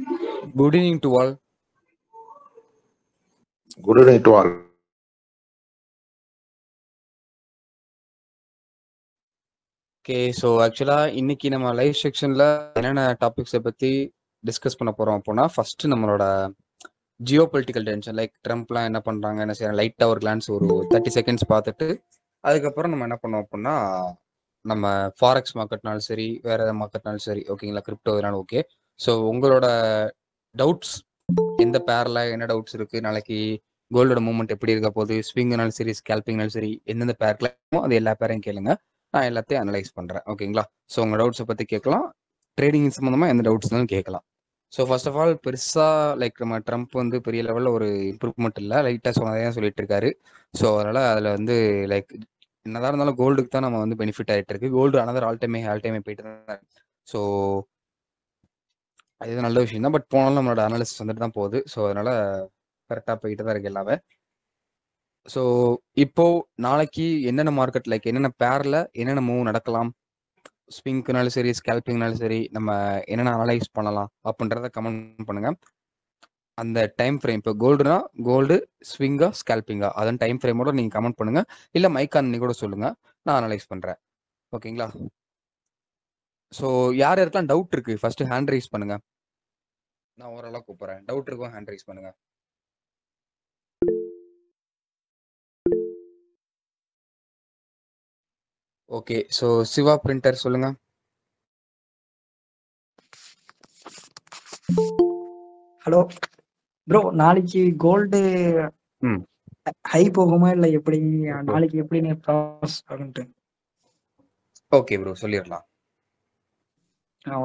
Good evening to all. Good evening to all. Okay, so ஆக்சுவலாக இன்னைக்கு நம்ம live செக்ஷனில் என்னென்ன டாபிக்ஸை பற்றி டிஸ்கஸ் பண்ண போகிறோம் அப்படின்னா, ஃபஸ்ட்டு நம்மளோட ஜியோ பொலிட்டிக்கல் டென்ஷன், லைக் ட்ரம்ப்லாம் என்ன பண்ணுறாங்க, என்ன செய்யறாங்க, லைட்டாக ஒரு கிளான்ஸ் ஒரு 30 செகண்ட்ஸ் பார்த்துட்டு அதுக்கப்புறம் நம்ம என்ன பண்ணோம் அப்படின்னா, நம்ம ஃபாரெக்ஸ் மார்க்கெட்னாலும் சரி, வேறு எதாவது மார்க்கெட்னாலும் சரி, ஓகேங்களா, கிரிப்டோ இதனாலும் ஓகே. ஸோ உங்களோட டவுட்ஸ் எந்த பேரில் என்ன டவுட்ஸ் இருக்குது, நாளைக்கு கோல்டோட மூவ்மெண்ட் எப்படி இருக்க போகுது, ஸ்விங்னாலும் சரி, ஸ்கேல்பிங்னாலும் சரி, எந்தெந்த பேர்க்கலாமோ அது எல்லா பேரையும் கேளுங்க, நான் எல்லாத்தையும் அனலைஸ் பண்ணுறேன். ஓகேங்களா, ஸோ உங்கள் டவுட்ஸை பற்றி கேட்கலாம், ட்ரேடிங் சம்மந்தமாக எந்த டவுட்ஸ்னாலும் கேட்கலாம். ஸோ ஃபர்ஸ்ட் ஆஃப் ஆல் பெருசாக லைக் நம்ம ட்ரம்ப் வந்து பெரிய லெவலில் ஒரு இம்ப்ரூவ்மெண்ட் இல்லை, லைட்டாக சொன்னதே தான் சொல்லிட்டு இருக்காரு. ஸோ அதனால் அதில் வந்து லைக் என்னதான் இருந்தாலும் கோல்டுக்கு தான் நம்ம வந்து பெனிஃபிட் ஆகிட்டு இருக்கு. கோல்டு அனதர் ஆல் டைமே போயிட்டு தான். ஸோ அது நல்ல விஷயம் தான். பட் போனாலும் நம்மளோட அனாலிசிஸ் வந்துட்டு தான் போகுது. ஸோ அதனால் கரெக்டாக போயிட்டு தான் இருக்கு எல்லாமே. ஸோ இப்போ நாளைக்கு என்னென்ன மார்க்கெட், லைக் என்னென்ன பேரில் என்னென்ன மூவ் நடக்கலாம், ஸ்விங்க்குனாலும் சரி, ஸ்கேல்பிங்னாலும் சரி, நம்ம என்னென்ன அனலைஸ் பண்ணலாம் அப்படின்றத கமெண்ட் பண்ணுங்க. அந்த டைம் ஃப்ரேம், இப்போ கோல்டுனா கோல்டு, ஸ்விங்கா, ஸ்கேல்பிங்கா, அதன் டைம் ஃப்ரேமோட நீங்கள் கமெண்ட் பண்ணுங்க, இல்லை மைக்கான் கூட சொல்லுங்க, நான் அனலைஸ் பண்ணுறேன். ஓகேங்களா, ஸோ யார் யாருக்கெல்லாம் டவுட் இருக்கு ஃபர்ஸ்ட் ஹேண்ட் ரைஸ் பண்ணுங்க. நான் ஓரளவு கூப்பிட்றேன், டவுட் இருக்கும் ஹேண்ட் ரைஸ் பண்ணுங்க. ஓகே, ஸோ சிவா பிரிண்டர் சொல்லுங்க. ஹலோ ப்ரோ, நாளைக்கு கோல்டு ஹை போகுமா இல்ல எப்படி? நாளைக்கு எப்படி நீ ப்ராசஸ் ஆகும்ட்டு? ஓகே ப்ரோ, சொல்லிடலாம்.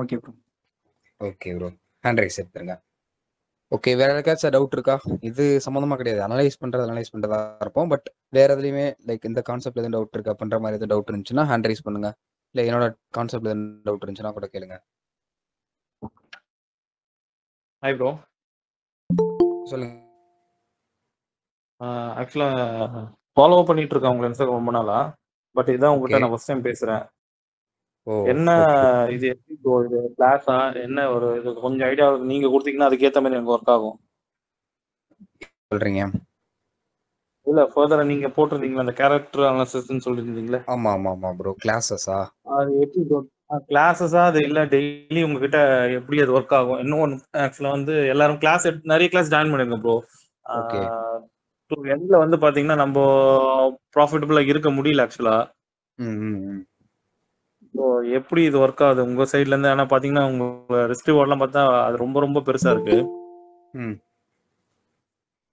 Okay bro. Okay bro, hand rice எடுத்துருங்க. ஓகே, வேற யாருக்காச்சும் டவுட் இருக்கா? இது சம்மந்தமாக கிடையாது, அனலைஸ் பண்ணுறதா இருப்போம். பட் வேற எதுலையுமே லைக் இந்த கான்செப்ட் எதுவும் டவுட் இருக்கா அப்படின்ற மாதிரி எதுவும் டவுட் இருந்துச்சுன்னா ஹேண்ட் ரைஸ் பண்ணுங்க, இல்லை என்னோட கான்செப்ட் எதுவும் டவுட் இருந்துச்சுன்னா கூட கேளுங்க. ஹாய் ப்ரோ, சொல்லுங்க. ஆக்சுவலா ஃபாலோ பண்ணிட்டு இருக்கேன் உங்களை இன்ஸ்டாகிராம் ரொம்ப நாளா. பட் இதான் உங்ககிட்ட நான் ஃபர்ஸ்ட் டைம் பேசுறேன். என்ன இது எப்படி ப்ரோ, இது கிளாஸா என்ன? ஒரு இது கொஞ்சம் ஐடியா நீங்க கொடுத்தீங்கன்னா அதுக்கேற்ற மாதிரி எனக்கு ஒர்க் ஆகும். சொல்றீங்க இல்ல ஃபர்தரா நீங்க போட்டிருந்தீங்களா அந்த கேரக்டர் அனாலிசிஸ்னு சொல்லியிருந்தீங்களே? ஆமா ஆமா ஆமா ப்ரோ, கிளாஸஸா? அது எப்படி ப்ரோ கிளாஸஸா? அது இல்ல டெய்லி உங்ககிட்ட எப்படி அது ஒர்க் ஆகும்? இன்னும் ஒன்று ஆக்சுவலா வந்து எல்லாரும் கிளாஸ் நிறைய கிளாஸ் ஜாயின் பண்ணிருக்கேன் ப்ரோ. ஓகே, டு எண்ட்ல வந்து பாத்தீங்கன்னா நம்ம ப்ராஃபிட்டபிளா இருக்க முடியல ஆக்சுவலா. எப்படி இது ஒர்க் ஆகுது உங்க சைட்ல இருந்து? ஆனா பாத்தீங்கன்னா உங்க ரிஸ்க் ரிவார்ட்லாம் பார்த்தா அது ரொம்ப ரொம்ப பெருசா இருக்கு.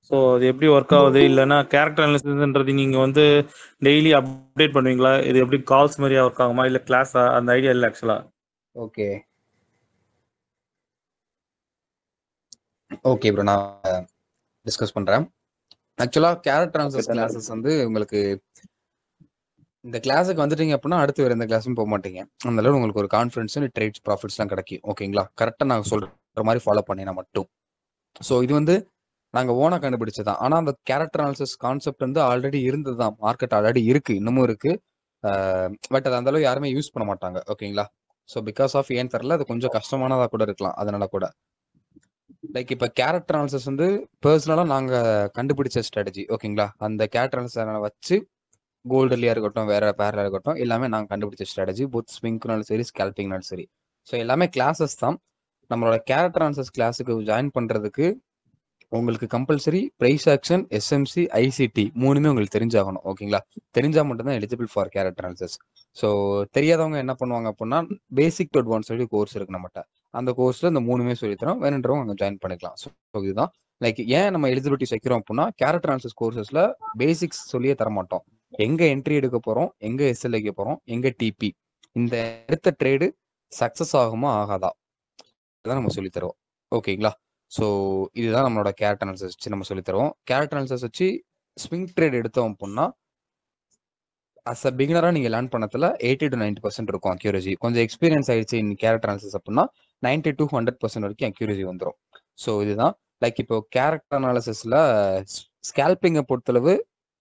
ஸோ அது எப்படி ஒர்க் ஆகுது? இல்லைன்னா கேரக்டர் அனாலிசிஸ்ன்றது நீங்க வந்து டெய்லி அப்டேட் பண்ணுவீங்களா? இது எப்படி கால்ஸ் மாதிரியா ஒர்க் ஆகுமா இல்ல கிளாஸா? அந்த ஐடியா இல்லை ஆக்சுவலா. ஓகே ஓகே ப்ரோ, நான் டிஸ்கஸ் பண்றேன். ஆக்சுவலா கேரக்டர் அனாலிசிஸ் கிளாஸஸ் வந்து உங்களுக்கு இந்த கிளாஸுக்கு வந்துட்டீங்க அப்படின்னா அடுத்து வேறு எந்த கிளாஸும் போக மாட்டீங்க. அந்த அளவு உங்களுக்கு ஒரு கான்ஃபிடன்ஸ், ட்ரேட்ஸ், ப்ராஃபிட்ஸ்லாம் கிடைக்கும். ஓகேங்களா, கரெக்டாக நாங்கள் சொல்கிற மாதிரி ஃபாலோ பண்ணினா மட்டும். ஸோ இது வந்து நாங்கள் ஓனாக கண்டுபிடிச்சது தான். ஆனால் அந்த கேரக்டர் அனாலிசிஸ் கான்செப்ட் வந்து ஆல்ரெடி இருந்தது தான், மார்க்கெட் ஆல்ரெடி இருக்குது, இன்னமும் இருக்குது. பட் அது அந்தளவு யாருமே யூஸ் பண்ண மாட்டாங்க. ஓகேங்களா, ஸோ பிகாஸ் ஆஃப் ஏன் தெரில, அது கொஞ்சம் கஷ்டமானதாக கூட இருக்கலாம். அதனால கூட லைக் இப்போ கேரக்டர் அனாலிசிஸ் வந்து பர்சனலாக நாங்கள் கண்டுபிடிச்ச ஸ்ட்ராட்டஜி. ஓகேங்களா, அந்த கேரக்டர் அனாலிசிஸ் வச்சு கோல்டுலையாக இருக்கட்டும், வேற பேரில் இருக்கட்டும், எல்லாமே நாங்கள் கண்டுபிடிச்ச ஸ்ட்ராட்டஜி. போத் ஸ்விங்க்னாலும் சரி, ஸ்கேல்பிங்னாலும் சரி. ஸோ எல்லாமே கிளாஸஸ் தான். நம்மளோட கேரக்டர் அனாலிசிஸ் கிளாஸுக்கு ஜாயின் பண்ணுறதுக்கு உங்களுக்கு compulsory price action, SMC, ICT மூணுமே உங்களுக்கு தெரிஞ்சாகணும். ஓகேங்களா, தெரிஞ்சால் மட்டும்தான் eligible for character analysis. So தெரியாதவங்க என்ன பண்ணுவாங்க அப்படின்னா, பேசிக் டு அட்வான்ஸ் சொல்லி கோர்ஸ் இருக்கு நம்மகிட்ட. அந்த கோர்ஸில் இந்த மூணுமே சொல்லித்தரோம், வேணுன்றவங்க அங்கே ஜாயின் பண்ணிக்கலாம். ஸோ இதுதான் லைக் ஏன் நம்ம எலிஜிபிலிட்டி வைக்கிறோம் அப்படின்னா, கேரக்டர் அனாலிசிஸ் கோர்சஸில் பேசிக்ஸ் சொல்லியே தரமாட்டோம். எங்கே என்ட்ரி எடுக்க போகிறோம், எங்கே எஸ்எல் வைக்க போகிறோம், எங்கே டிபி, இந்த எடுத்த ட்ரேடு சக்ஸஸ் ஆகுமா ஆகாதா, இதுதான் நம்ம சொல்லித்தரோம். ஓகேங்களா, ஸோ இதுதான் நம்மளோட கேரக்டர் அனாலிசிஸ் வச்சு நம்ம சொல்லித்தரோம். கேரக்டர் அனாலிசிஸ் வச்சு ஸ்விங் ட்ரேட் எடுத்தோம் அப்படின்னா அஸ் அ பிகினராக நீங்கள் லேர்ன் பண்ணதில் 80 to 90% இருக்கும் அக்யூரசி. கொஞ்சம் எக்ஸ்பீரியன்ஸ் ஆயிடுச்சு இன் கேரக்டர் அனாலிசிஸ் அப்படின்னா 90 to 100% வரைக்கும் அக்யூரசி வந்துடும். ஸோ இதுதான் லைக் இப்போ கேரக்டர் அனாலிசிஸில் ஸ்கேல்பிங்கை பொறுத்தளவு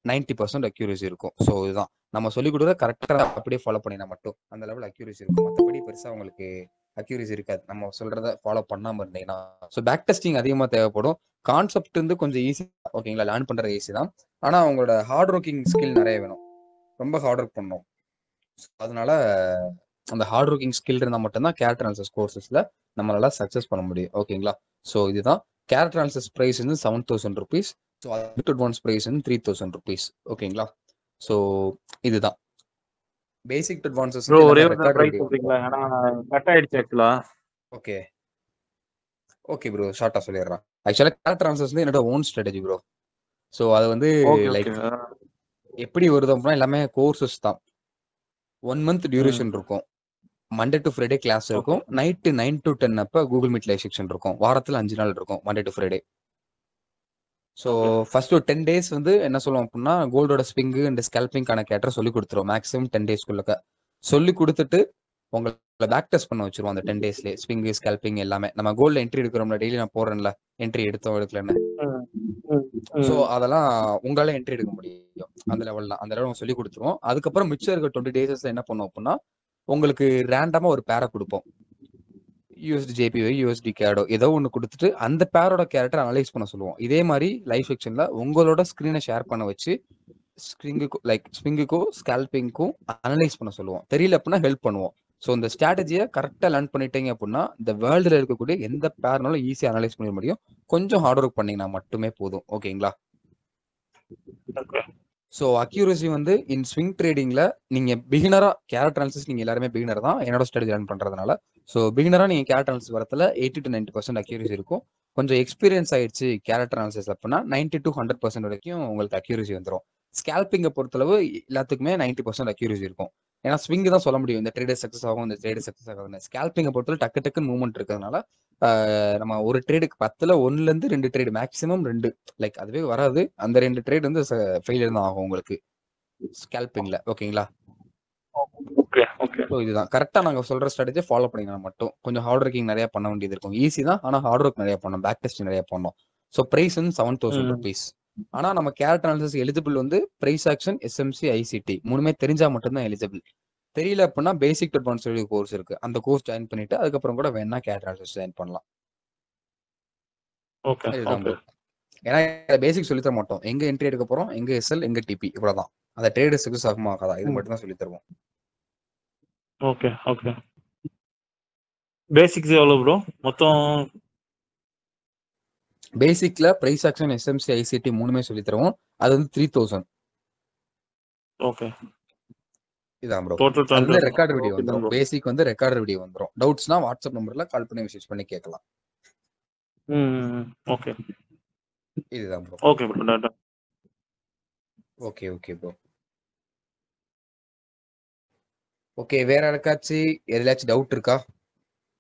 90% அக்யூரசி இருக்கும். ஸோ இதுதான் நம்ம சொல்லிக் கொடுக்குற கரெக்டாக அப்படியே ஃபாலோ பண்ணினா மட்டும் அந்த லெவல் அக்யூரசி இருக்கும். மற்றபடி பெருசாக உங்களுக்கு அக்யூரசி இருக்காது நம்ம சொல்றத ஃபாலோ பண்ணாம இருந்தீங்கன்னா. ஸோ பேக் டெஸ்டிங் அதிகமா தேவைப்படும். கான்செப்ட் வந்து கொஞ்சம் ஈஸி, ஓகேங்களா, லேர்ன் பண்றது ஈஸி தான். ஆனா அவங்களோட ஹார்ட் ஒர்க்கிங் ஸ்கில் நிறைய வேணும், ரொம்ப ஹார்ட் ஒர்க் பண்ணணும். அதனால அந்த ஹார்ட் ஒர்க்கிங் ஸ்கில் இருந்தால் மட்டும்தான் கேரக்டர் அனாலிசிஸ் கோர்சஸ்ல நம்மளால சக்ஸஸ் பண்ண முடியும், ஓகேங்களா. ஸோ இதுதான் கேரக்டர் அனாலிசிஸ் ப்ரைஸ் வந்து 7,000 rupees. ஸோ அட்வான்ஸ் ப்ரைஸ் வந்து 3,000 rupees, ஓகேங்களா. ஸோ இதுதான் பேசிக் அட்வான்சஸ் ப்ரோ வந்து ஒரே எல்லாமே ஒரு ரெக்கார்ட் ப்ரைஸ் வீடியோ. சொல்றீங்களா? ஏன்னா கட் ஆயிடுச்சு ஆக்சுவலா. ஓகே ஓகே ப்ரோ, ஷார்ட்டா சொல்லிடுறேன். ஆக்சுவலா கேரக்டர் அனாலிசிஸ் வந்து என்னோட ஓன் ஸ்ட்ராட்டஜி ப்ரோ. ஸோ அது வந்து ஓகே ஓகே. லைக் எப்படி வருது அப்படின்னா எல்லாமே கோர்சஸ் தான். 1 month டியூரேஷன் இருக்கும். Monday to Friday class okay இருக்கும். நைட்டு 9 to 10 அப்போ கூகுள் மீட் லைவ் செக்ஷன் இருக்கும். வாரத்தில் 5 நாள் இருக்கும், Monday to Friday. So okay first ஒரு 10 days வந்து என்ன சொல்லுவோம் அப்படின்னா கோல்டோட ஸ்பிங்கு அண்ட் ஸ்கேல்பிங்கான கேரக்டர் சொல்லி கொடுத்துருவோம். மேக்ஸிமம் 10 daysக்குள்ள சொல்லி கொடுத்துட்டு உங்களை பேக் டெஸ்ட் பண்ண வச்சிருவோம். அந்த 10 daysலேயே ஸ்பிங்கு ஸ்கேல்பிங் எல்லாமே நம்ம கோல்டு என்ட்ரி எடுக்கிறோம்ல, டெய்லி நான் போடுறேன்ல என்ட்ரி எடுத்தோம் எடுக்கலன்னு. ம், ம், ஸோ ம். அதெல்லாம் உங்களால என்ட்ரி எடுக்க முடியும் அந்த லெவல்லாம். அந்த லெவல் சொல்லி கொடுத்துருவோம். அதுக்கப்புறம் மிச்சம் இருக்க 20 days என்ன பண்ணுவோம் அப்படின்னா உங்களுக்கு ரேண்டமா ஒரு பேரை கொடுப்போம். யூஎஸ்டி ஜேபிஒய், யூஎஸ்டி கேடோ ஏதோ ஒன்று கொடுத்துட்டு அந்த பேரோட கேரக்டர் அனலைஸ் பண்ண சொல்லுவோம். இதே மாதிரி லைவ் செக்ஷன்ல உங்களோட ஸ்க்ரீனை ஷேர் பண்ண வச்சு ஸ்பிங்குக்கும் ஸ்கேல்பிங்க்கும் அனலைஸ் பண்ண சொல்லுவோம். தெரியல அப்படின்னா ஹெல்ப் பண்ணுவோம். ஸோ இந்த ஸ்ட்ராட்டஜியை கரெக்டாக லேர்ன் பண்ணிட்டீங்க அப்படின்னா இந்த வேர்ல்டில் இருக்கக்கூடிய எந்த பேர்னாலும் ஈஸியாக அனலைஸ் பண்ண முடியும். கொஞ்சம் ஹார்ட் ஒர்க் பண்ணீங்கன்னா மட்டுமே போதும், ஓகேங்களா. ஸோ அக்யூரசி வந்து இன் ஸ்விங் ட்ரேடிங்ல நீங்க பிகினரா கேரக்டர் அனாலிசிஸ் நீங்க எல்லாருமே பிகினர் தான் என்னோட ஸ்ட்ராட்டஜி லேர்ன் பண்றதுனால. ஸோ பிகினரா நீங்க கேரக்டர் அனாலிசிஸ் வரத்துல 80 to 90% அக்யூரசி இருக்கும். கொஞ்சம் எக்ஸ்பீரியன்ஸ் ஆயிடுச்சு கேரக்டர் அனாலிசிஸ் அப்படின்னா 90 to 100% வரைக்கும் உங்களுக்கு அக்யூரசி வந்துடும். ஸ்கேல்பிங்கை பொறுத்தளவு எல்லாத்துக்குமே 90% அக்யூரசி இருக்கும். ஏன்னா ஸ்விங் தான் சொல்ல முடியும் இந்த ட்ரேடர் சக்ஸஸ் ஆகும், இந்த ட்ரேடர் சக்ஸஸ் ஆகும். ஸ்கேல்பிங்கை பொறுத்தவரை டக்கு டக்குன்னு மூவ்மெண்ட் இருக்கிறதுனால நம்ம ஒரு ட்ரேடுக்கு 10ல் 1லேருந்து 2 ட்ரேடு, மேக்ஸிமம் 2, லைக் அதுவே வராது. அந்த 2 ட்ரேட் வந்து ஃபெயிலியர் தான் ஆகும் உங்களுக்கு ஸ்கேல்பிங்ல, ஓகேங்களா. Okay okay. ஸோ இதுதான் கரெக்டாக நாங்கள் சொல்ற ஸ்ட்ராட்டஜி ஃபாலோ பண்ணிங்கன்னா மட்டும் கொஞ்சம் ஹார்ட் ஒர்க்கிங் நிறைய பண்ண வேண்டியது இருக்கும். ஈஸி தான், ஆனால் ஹார்ட் ஒர்க் நிறைய பண்ணணும், பேக் டெஸ்ட் நிறைய பண்ணணும். ஸோ ப்ரைஸ் வந்து 7,000 rupees. ஆனால் நம்ம கேரக்டர் அனாலிசிஸ் எலிஜிபிள் வந்து பிரைஸ் ஆக்ஷன், எஸ்எம்சி, ஐசிடி மூணுமே தெரிஞ்சா மட்டும்தான் எலிஜிபிள். தெரியல அப்படின்னா பேசிக் அட்வான்ஸ் கோர்ஸ் இருக்கு, அந்த கோர்ஸ் ஜாயின் பண்ணிட்டு அதுக்கப்புறம் கூட வேணா கேரக்டர் அனாலிசிஸ் ஜாயின் பண்ணலாம். ஓகே இதுதான் ஓகே. ப்ரோ. ஏன்னா பேசிக் சொல்லி தர மாட்டோம். எங்க என்ட்ரி எடுக்க போறோம், எங்க எஸ்எல், எங்க டிபி, இவ்வளவுதான். அந்த ட்ரேடு சக்சஸ் ஆகுமா ஆகாதா இது மட்டும் தான் சொல்லி தருவோம். Okay okay. பேசிக்ஸ் எவ்வளோ ப்ரோ மொத்தம்? பேசிக்ல பிரைஸ் ஆக்ஷன், எஸ்எம்சி, ஐசிடி மூணுமே சொல்லி தருவோம். அது வந்து 3,000. ஓகே. இதான் ப்ரோ. டோட்டல் அது வந்து 20. ரெக்கார்டு வீடியோ ஓகே வந்துடும். ப்ரோ. பேசிக் வந்து ரெக்கார்டு வீடியோ வந்துடும். டவுட்ஸ்னா வாட்ஸ்அப் நம்பர்ல கால் பண்ணி மெசேஜ் பண்ணி கேட்கலாம். ஓகே. இதுதான் bro. Okay bro, Tata. Okay okay bro. Okay, வேற யாருக்காச்சும் எதுலாச்சும் டவுட் இருக்கா?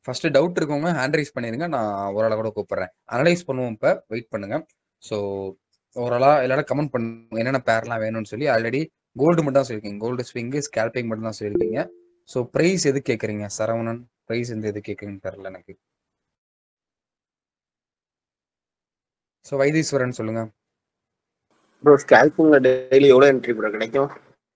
ஃபர்ஸ்ட் டவுட் இருக்கவங்க ஹேண்ட் ரைஸ் பண்ணிருங்க, நான் ஓரளவு கூட கூப்பிடுறேன். அனலைஸ் பண்ணுவோம், இப்போ வெயிட் பண்ணுங்க. ஸோ ஓரளவு எல்லாரும் கமெண்ட் பண்ணுங்க என்னென்ன பேர்லாம் வேணும்னு சொல்லி. ஆல்ரெடி கோல்டு மட்டும் தான் சொல்லியிருக்கீங்க, கோல்டு ஸ்விங்கு ஸ்கேல்பிங் மட்டும் தான் சொல்லியிருக்கீங்க. ஸோ ப்ரைஸ் எது கேட்குறீங்க சரவணன்? ப்ரைஸ் எந்த எது கேட்குறீங்கன்னு தெரியல எனக்கு. ஸோ வைத்தீஸ்வரன் சொல்லுங்க. ப்ரோ ஸ்கேல்பிங்ல டெய்லி எவ்வளோ என்ட்ரி ப்ரோ கிடைக்கும்?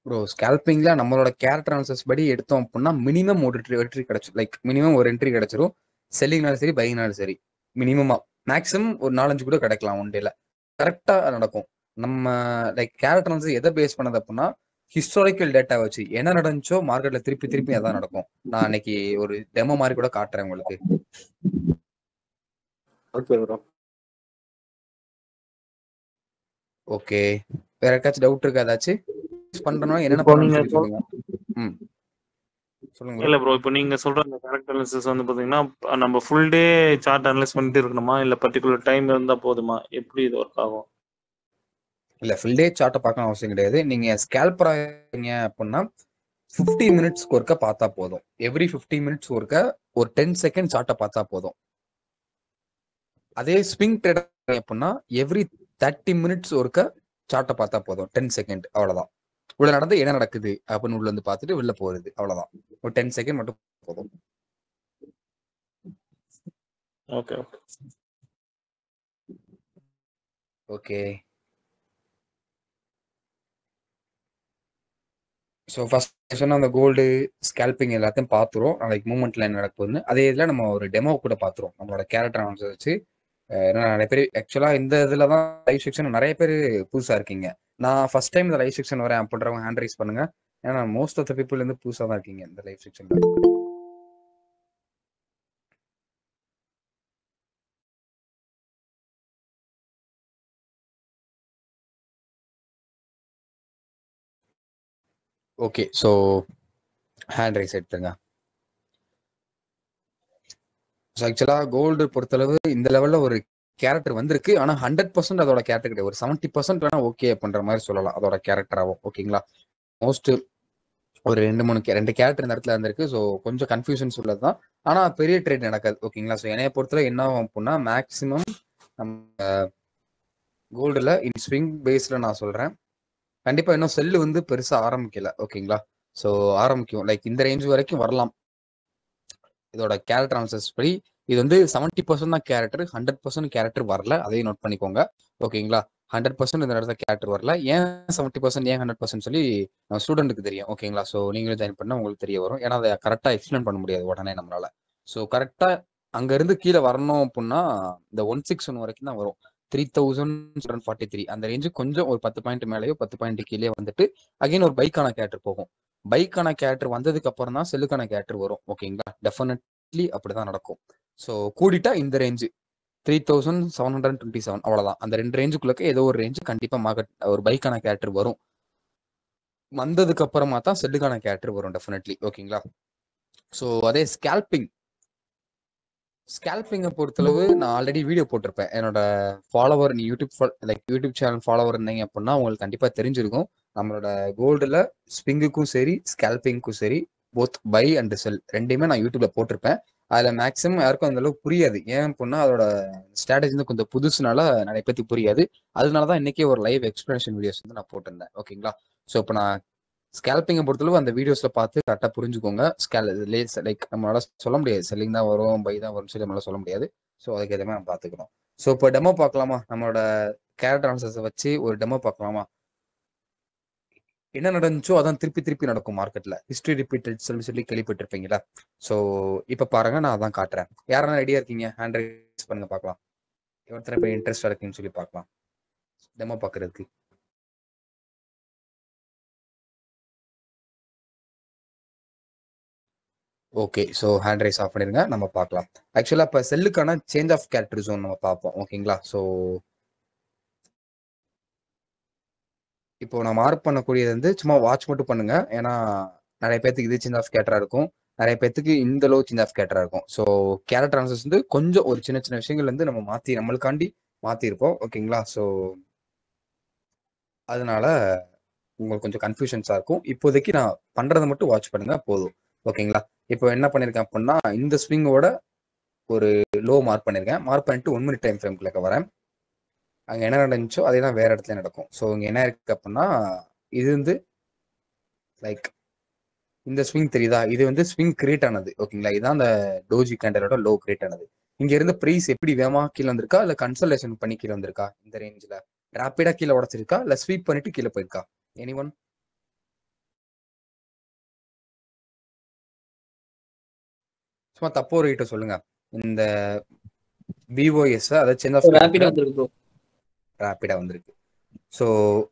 ப்ரோ ஸ்கேல்பிங்ல நம்மளோட கேரக்டர் அனாலிசிஸ் படி எடுத்தோம் அப்படின்னா மினிமம் ஒரு என்ட்ரி கிடைச்சிடும். லைக் மினிமம் ஒரு என்ட்ரி கிடைச்சிரும். செல்லிங்னாலும் சரி, பையிங்னாலும் சரி. மினிமமா மேக்ஸிமம் ஒரு 4-5 கூட கிடைக்கலாம் ஒன் டேல. கரெக்டா நடக்கும். நம்ம லைக் கேரக்டர் அனாலிசிஸ் எதை பேஸ் பண்ணது அப்படின்னா ஹிஸ்டாரிக்கல் டேட்டா வச்சு என்ன நடந்துச்சோ மார்க்கெட்ல திருப்பி திருப்பி அதான் நடக்கும். நான் அன்னைக்கு ஒரு டெமோ மாதிரி கூட காட்டுறேன் உங்களுக்கு. Okay bro. ஓகே, வேற ஏதாச்சும் டவுட் இருக்கா? ஏதாச்சும் பண்றோம் என்னென்ன இப்போ பண்ணணும்னு நீங்க சொல்லி சொல்லுங்க. சொல்லுங்க bro. இல்ல ப்ரோ, இப்போ நீங்க சொல்ற அந்த கேரக்டர் அனாலிசிஸ் வந்து பாத்தீங்கன்னா நம்ம ஃபுல் டே சார்ட் அனலைஸ் பண்ணிட்டு இருக்கணுமா, இல்ல பர்டிகுலர் டைம் இருந்தா போதுமா? எப்படி இது ஒர்க் ஆகும்? இல்ல ஃபுல் டே சார்ட்டை பார்க்கணும் அவசியம் கிடையாது. நீங்க ஸ்கேல்பர் ஆகிறீங்க அப்படின்னா 50 மினிட்ஸ்க்கு ஒருக்க பார்த்தா போதும். எவ்ரி 50 மினிட்ஸ் ஒருக்க ஒரு 10 செகண்ட் சார்ட்டை பார்த்தா போதும். அதே ஸ்விங் ட்ரேடர் அப்படின்னா எவ்ரி 30 மினிட்ஸ் ஒருக்க சார்ட்டை பார்த்தா போதும், 10 செகண்ட், அவ்வளவுதான். உள்ள நடந்து என்ன நடக்குது அப்படின்னு உள்ள வந்து பார்த்துட்டு வெளில போறது, அவ்வளவுதான். ஒரு 10 செகண்ட் மட்டும் போதும். Okay okay. ஸோ ஃபர்ஸ்ட் சொன்ன அந்த கோல்டு ஸ்கேல்பிங் எல்லாத்தையும் பார்த்துருவோம். நாளைக்கு மூவ்மெண்ட்ல என்ன நடக்க போகுதுன்னு. அதே இதில் நம்ம ஒரு டெமோ கூட பார்த்துருவோம். நம்மளோட கேரக்டர் அனௌன்ஸ் வச்சு ஏன்னா நிறைய பேர் ஆக்சுவலாக இந்த இதில் தான் லைவ் செக்ஷன் நிறைய பேர் புதுசாக இருக்கீங்க. நான் ஃபர்ஸ்ட் டைம் இந்த லைவ் செக்ஷன் வரேன் அப்படின்றவங்க ஹேண்ட் ரைஸ் பண்ணுங்க. ஏன்னா மோஸ்ட் ஆஃப் த பீப்புள் வந்து புதுசாக தான் இருக்கீங்க இந்த லைவ் செக்ஷன்ல. ஓகே, ஸோ ஹேண்ட் ரைஸ் எடுத்துங்க. ஸோ ஆக்சுவலாக கோல்டு பொறுத்தளவு இந்த லெவலில் ஒரு கேரக்டர் வந்திருக்கு. ஆனால் 100% அதோட கேரக்டர் கிடையாது. ஒரு 70% வேணா ஓகே அப்படின்ற மாதிரி சொல்லலாம் அதோட கேரக்டராகவும். ஓகேங்களா, மோஸ்ட் ஒரு 2 கேரக்டர் இந்த இடத்துல வந்திருக்கு. ஸோ கொஞ்சம் கன்ஃபியூஷன்ஸ் உள்ளது தான். ஆனால் பெரிய ட்ரேட் நடக்காது. ஓகேங்களா, ஸோ என்னைய பொறுத்தவரை என்ன ஆகும் அப்படின்னா மேக்ஸிமம் நம்ம கோல்டில் இன் ஸ்விங் பேஸில் நான் சொல்கிறேன். கண்டிப்பாக இன்னும் செல்லு வந்து பெருசாக ஆரம்பிக்கல. ஓகேங்களா, ஸோ ஆரம்பிக்கும் லைக் இந்த ரேஞ்ச் வரைக்கும் வரலாம். இதோட கேரக்டர் அனாலிசிஸ் படி இது வந்து 70% தான் கேரக்டர், 100% கேரக்டர் வரல. அதையும் நோட் பண்ணிக்கோங்க. ஓகேங்களா, 100% இந்த இடத்துல கேரக்டர் வரல. ஏன் 70% ஏன் 100% சொல்லி நம்ம ஸ்டூடெண்ட்டுக்கு தெரியும். ஓகேங்களா, ஸோ நீங்களும் ஜாயின் பண்ணால் உங்களுக்கு தெரிய வரும். ஏன்னா அதை கரெக்டாக எக்ஸ்பிளைன் பண்ண முடியாது உடனே நம்மளால. ஸோ கரெக்டாக அங்கேருந்து கீழே வரணும் அப்படின்னா இந்த 161 வரைக்கும் தான் வரும். 3743 அந்த ரேஞ்சு கொஞ்சம் ஒரு 10 பாயிண்ட் மேலேயோ 10 பாயிண்ட் கீழே வந்துட்டு அகைன் ஒரு பைக்கான கேரக்டர் போகும். பைக்கான கேரக்டர் வந்ததுக்கு அப்புறம் தான் செல்லுக்கான கேரக்டர் வரும். ஓகேங்களா, டெஃபினெட்லி அப்படிதான் நடக்கும். ஸோ கூடிட்டா இந்த ரேஞ்சு 3727 அவ்வளோதான். அந்த 2 ரேஞ்சுக்குள்ளக்க ஏதோ ஒரு ரேஞ்சு கண்டிப்பாக மார்க்கெட் ஒரு பைக்கான கேரக்டர் வரும். வந்ததுக்கு அப்புறமா தான் செல்லுக்கான கேரக்டர் வரும் டெஃபினெட்லி. ஓகேங்களா, ஸோ அதே ஸ்கேல்பிங்கை பொறுத்தளவு நான் ஆல்ரெடி வீடியோ போட்டிருப்பேன். என்னோட ஃபாலோவர் நீ யூடியூப் சேனல் ஃபாலோவர் இருந்தீங்க அப்படின்னா உங்களுக்கு கண்டிப்பாக தெரிஞ்சிருக்கும். நம்மளோட கோல்டில் ஸ்பிங்குக்கும் சரி ஸ்கேல்பிங்க்கும் சரி போத் பை அண்ட் செல் ரெண்டையுமே நான் யூடியூப்ல போட்டிருப்பேன். அதில் மேக்ஸிமம் யாருக்கும் அந்த அளவுக்கு புரியாது. ஏன் அப்படின்னா அதோட ஸ்ட்ராட்டஜி வந்து கொஞ்சம் புதுசுனால நிறைய பேருக்கு புரியாது. அதனால தான் இன்னைக்கே ஒரு லைவ் எக்ஸ்பிளனேஷன் வீடியோஸ் வந்து நான் போட்டிருந்தேன். ஓகேங்களா, ஸோ இப்போ நான் ஸ்கேல்பிங்கை பொறுத்தளவு அந்த வீடியோஸ்ல பார்த்து கரெக்டாக புரிஞ்சுக்கோங்க. லைக் நம்மளால சொல்ல முடியாது செல்லிங் தான் வரும் பை தான் வரும் சொல்லி நம்மளால சொல்ல முடியாது. ஸோ அதுக்கு எதுவுமே நம்ம பார்த்துக்கணும். ஸோ இப்போ டெமோ பார்க்கலாமா? நம்மளோட கேரக்டர் அனாலிசிஸை வச்சு ஒரு டெமோ பார்க்கலாமா? என்ன நடந்துச்சோ அதான் திருப்பி திருப்பி நடக்கும் மார்க்கெட்ல. ஹிஸ்டரி ரிப்பீட்டட் சொல்லி கேள்விப்பட்டிருப்பீங்களா? ஸோ இப்போ பாருங்க, நான் அதான் காட்டுறேன். யாரெல்லாம் ரெடியா இருக்கீங்க ஹேண்ட் ரைஸ் பண்ணுங்க பார்க்கலாம். ஒருத்தர் இப்போ இன்ட்ரெஸ்டா இருக்குன்னு சொல்லி பார்க்கலாம் டெமோ பார்க்கறதுக்கு. Okay, so hand raise off பண்ணிருங்க. நம்ம பார்க்கலாம். ஆக்சுவலாக இப்போ செல்லுக்கான சேஞ்ச் ஆஃப் கேரக்டர் ஜோன் நம்ம பார்ப்போம். ஓகேங்களா, ஸோ இப்போ நான் மார்க் பண்ணக்கூடியது வந்து சும்மா வாட்ச் மட்டும் பண்ணுங்க. ஏன்னா நிறைய பேத்துக்கு இது சேஞ்ச் ஆஃப் கேரக்டரா இருக்கும், நிறைய பேத்துக்கு இந்த லோ சேஞ்ச் ஆஃப் கேரக்டரா இருக்கும். ஸோ கேரக்டர் அனாலிசிஸ் வந்து கொஞ்சம் ஒரு சின்ன சின்ன விஷயங்கள் வந்து நம்ம நம்மளுக்காண்டி மாற்றிருப்போம். ஓகேங்களா, ஸோ அதனால உங்களுக்கு கொஞ்சம் கன்ஃபியூஷன்ஸாக இருக்கும். இப்போதைக்கு நான் பண்ணுறதை மட்டும் வாட்ச் பண்ணுங்க போதும். ஓகேங்களா, இப்போ என்ன பண்ணியிருக்கேன் அப்படின்னா இந்த ஸ்விங்கோட ஒரு லோ மார்க் பண்ணியிருக்கேன். மார்க் பண்ணிட்டு 1 மினிட் டைம் ஃப்ரேம்குள்ள வரேன். அங்கே என்ன நடந்துச்சோ அதே தான் வேற இடத்துல நடக்கும். ஸோ இங்கே என்ன இருக்கு அப்படின்னா இது வந்து லைக் இந்த ஸ்விங் தெரியுதா? இது வந்து ஸ்விங் கிரியேட் ஆனது. ஓகேங்களா, இதுதான் அந்த டோஜி கேண்டலோட லோ கிரியேட் ஆனது. இங்க இருந்து ப்ரைஸ் எப்படி வேகமா கீழே வந்திருக்கா இல்ல கன்சல்டேஷன் பண்ணி கீழே வந்திருக்கா? இந்த ரேஞ்சில் ரேப்பிடா கீழே உடச்சிருக்கா இல்ல ஸ்வீப் பண்ணிட்டு கீழே போயிருக்கா? எனிஒன்? சும்மா தப்போ ரைட்டோ சொல்லுங்க. இந்த பிஓஎஸ் அதாவது சேஞ்ச் ஆஃப் ரேப்பிடா வந்திருக்கு. ஸோ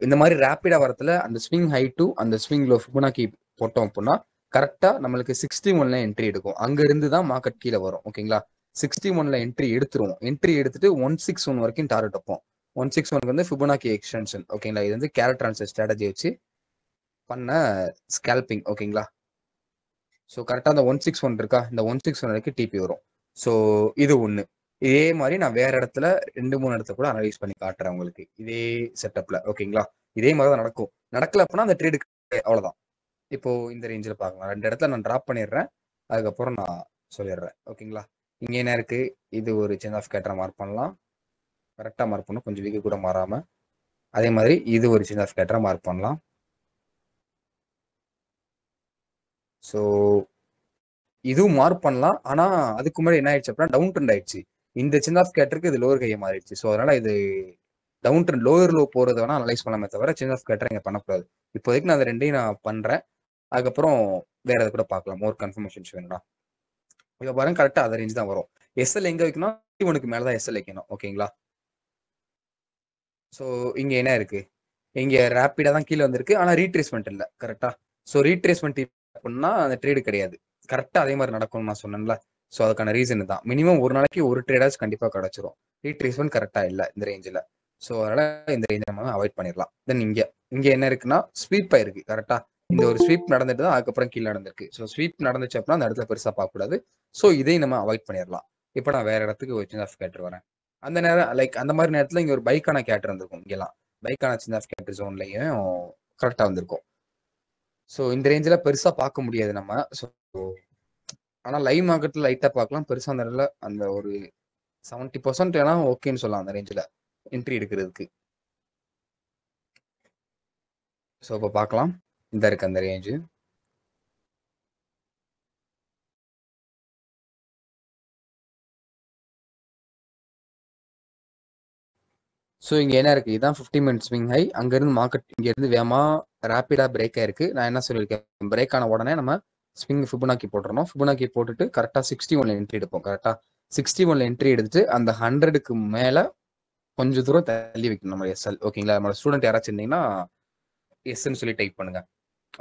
இந்த மாதிரி ரேப்பிடா வரத்துல அந்த ஸ்விங் ஹை டு அந்த ஸ்விங் லோ ஃபிபோனாக்கி போட்டோம் அப்படின்னா கரெக்டா நம்மளுக்கு 61ல என்ட்ரி எடுக்கும். அங்க இருந்து தான் மார்க்கெட் கீழே வரும். ஓகேங்களா, 61ல என்ட்ரி எடுத்துருவோம். என்ட்ரி எடுத்துட்டு 161 வரைக்கும் டார்கெட் வைப்போம். 161 வந்து ஃபிபோனாக்கி எக்ஸ்டென்ஷன். ஓகேங்களா, இது வந்து கேரக்டர் அனாலிசிஸ் ஸ்ட்ராட்டஜி வச்சு பண்ண ஸ்கேல்பிங். ஓகேங்களா, ஸோ கரெக்டாக அந்த 161 இருக்கா, இந்த 161 வரைக்கும் டிபி வரும். ஸோ இது ஒன்று. இதே மாதிரி நான் வேற இடத்துல 2-3 இடத்துல கூட அனலைஸ் பண்ணி காட்டுறேன் உங்களுக்கு இதே செட்டப்ல. ஓகேங்களா, இதே மாதிரி தான் நடக்கும். நடக்கல அப்படின்னா அந்த ட்ரேடு அவ்வளோதான். இப்போ இந்த ரேஞ்சில் பார்க்கலாம். 2 இடத்துல நான் ட்ராப் பண்ணிடுறேன், அதுக்கப்புறம் நான் சொல்லிடுறேன். ஓகேங்களா, இங்கே என்ன இருக்கு? இது ஒரு சேஞ்ச் ஆஃப் கேரக்டரா மார்க் பண்ணலாம். கரெக்டாக மார்க் பண்ணணும், கொஞ்சம் வீக்கு கூட மாறாம. அதே மாதிரி இது ஒரு சேஞ்ச் ஆஃப் கேரக்டரா மார்க் பண்ணலாம். ஸோ இதுவும் மார்க் பண்ணலாம். ஆனா அதுக்கு முன்னாடி என்ன ஆயிடுச்சு அப்படின்னா டவுன் ட்ரெண்ட் ஆயிடுச்சு. இந்த சேஞ்ச் ஆஃப் கேரக்டருக்கு இது லோவர் கையை மாறிடுச்சு. ஸோ அதனால இது டவுன் ட்ரெண்ட் லோவர் லோ போறது வேணா அனலைஸ் பண்ணலாமே தவிர சேஞ்ச் ஆஃப் கேரக்டர் இங்கே பண்ணக்கூடாது. இப்போதைக்கு நான் அதை ரெண்டையும் நான் பண்றேன். அதுக்கப்புறம் வேற எது கூட பார்க்கலாம். மோர் கன்ஃபர்மேஷன்ஸ் வேணும்னா இப்போ பாருங்க கரெக்டாக அதை ரேஞ்ச் தான் வரும். எஸ்எல் எங்கே வைக்கணும், 51க்கு மேலே தான் எஸ்எல் வைக்கணும். ஓகேங்களா? ஸோ இங்கே என்ன இருக்கு, இங்கே ரேப்பிடாக தான் கீழே வந்திருக்கு, ஆனால் ரீட்ரேஸ்மெண்ட் இல்லை. கரெக்டா? ஸோ ரீட்ரேஸ்மெண்ட் அப்படின்னா அந்த ட்ரேடு கிடையாது. கரெக்டாக அதே மாதிரி நடக்கும்னு நான் சொன்னேன்ல. ஸோ அதுக்கான ரீசன் தான். மினிமம் ஒரு நாளைக்கு ஒரு ட்ரேடாச்சும் கண்டிப்பாக கிடச்சிரும். ரீட்ரேஸ்மெண்ட் கரெக்டாக இல்லை இந்த ரேஞ்சில். ஸோ அதனால் இந்த ரேஞ்சை நம்ம அவாய்ட் பண்ணிடலாம். தென் இங்கே என்ன இருக்குன்னா ஸ்வீப் ஆயிருக்கு. கரெக்டாக இந்த ஒரு ஸ்வீப் நடந்துட்டு தான் அதுக்கப்புறம் கீழே நடந்திருக்கு. ஸோ ஸ்வீப் நடந்துச்சு அப்படின்னா அந்த இடத்துல பெருசாக பார்க்கக்கூடாது. ஸோ இதையும் நம்ம அவாய்ட் பண்ணிடலாம். இப்போ நான் வேற இடத்துக்கு ஒரு சேஞ்ச் ஆஃப் கேட்டர் வரேன். அந்த நேரம் லைக் அந்த மாதிரி நேரத்தில் இங்கே ஒரு பைக்கான கேட்டர் இருந்திருக்கும். இங்கெல்லாம் பைக்கான சேஞ்ச் ஆஃப் கேட்டர் ஜோன்லையும் கரெக்டாக வந்திருக்கும். ஸோ இந்த ரேஞ்சில் பெருசாக பார்க்க முடியாது நம்ம. ஸோ ஆனால் லைவ் மார்க்கெட்டில் லைட்டாக பார்க்கலாம். பெருசாக அந்த இடத்துல அந்த ஒரு 70% வேணா ஓகேன்னு சொல்லலாம் அந்த ரேஞ்சில் என்ட்ரி எடுக்கிறதுக்கு. ஸோ இப்போ பார்க்கலாம். இந்த இருக்கு அந்த ரேஞ்சு. ஸோ இங்கே என்ன இருக்குது, இதுதான் 50 மினிட் ஸ்விங் ஹை. அங்கேருந்து மார்க்கெட் இங்கேருந்து வேகமாக ரேப்பிடாக பிரேக் ஆயிருக்கு. நான் என்ன சொல்லியிருக்கேன், பிரேக் ஆன உடனே நம்ம ஸ்விங் ஃபிபனாக்கி போட்டுறணும். ஃபிபனாக்கி போட்டுட்டு கரெக்டாக 61 என்ட்ரி எடுப்போம். கரெக்டாக 61 என்ட்ரி எடுத்துட்டு அந்த 100க்கு மேலே கொஞ்சம் தூரம் தள்ளி வைக்கணும் நம்ம எஸ்எல். ஓகேங்களா? நம்ம ஸ்டூடெண்ட் யாராச்சும் இருந்தீங்கன்னா எஸ்ன்னு சொல்லி டைப் பண்ணுங்க,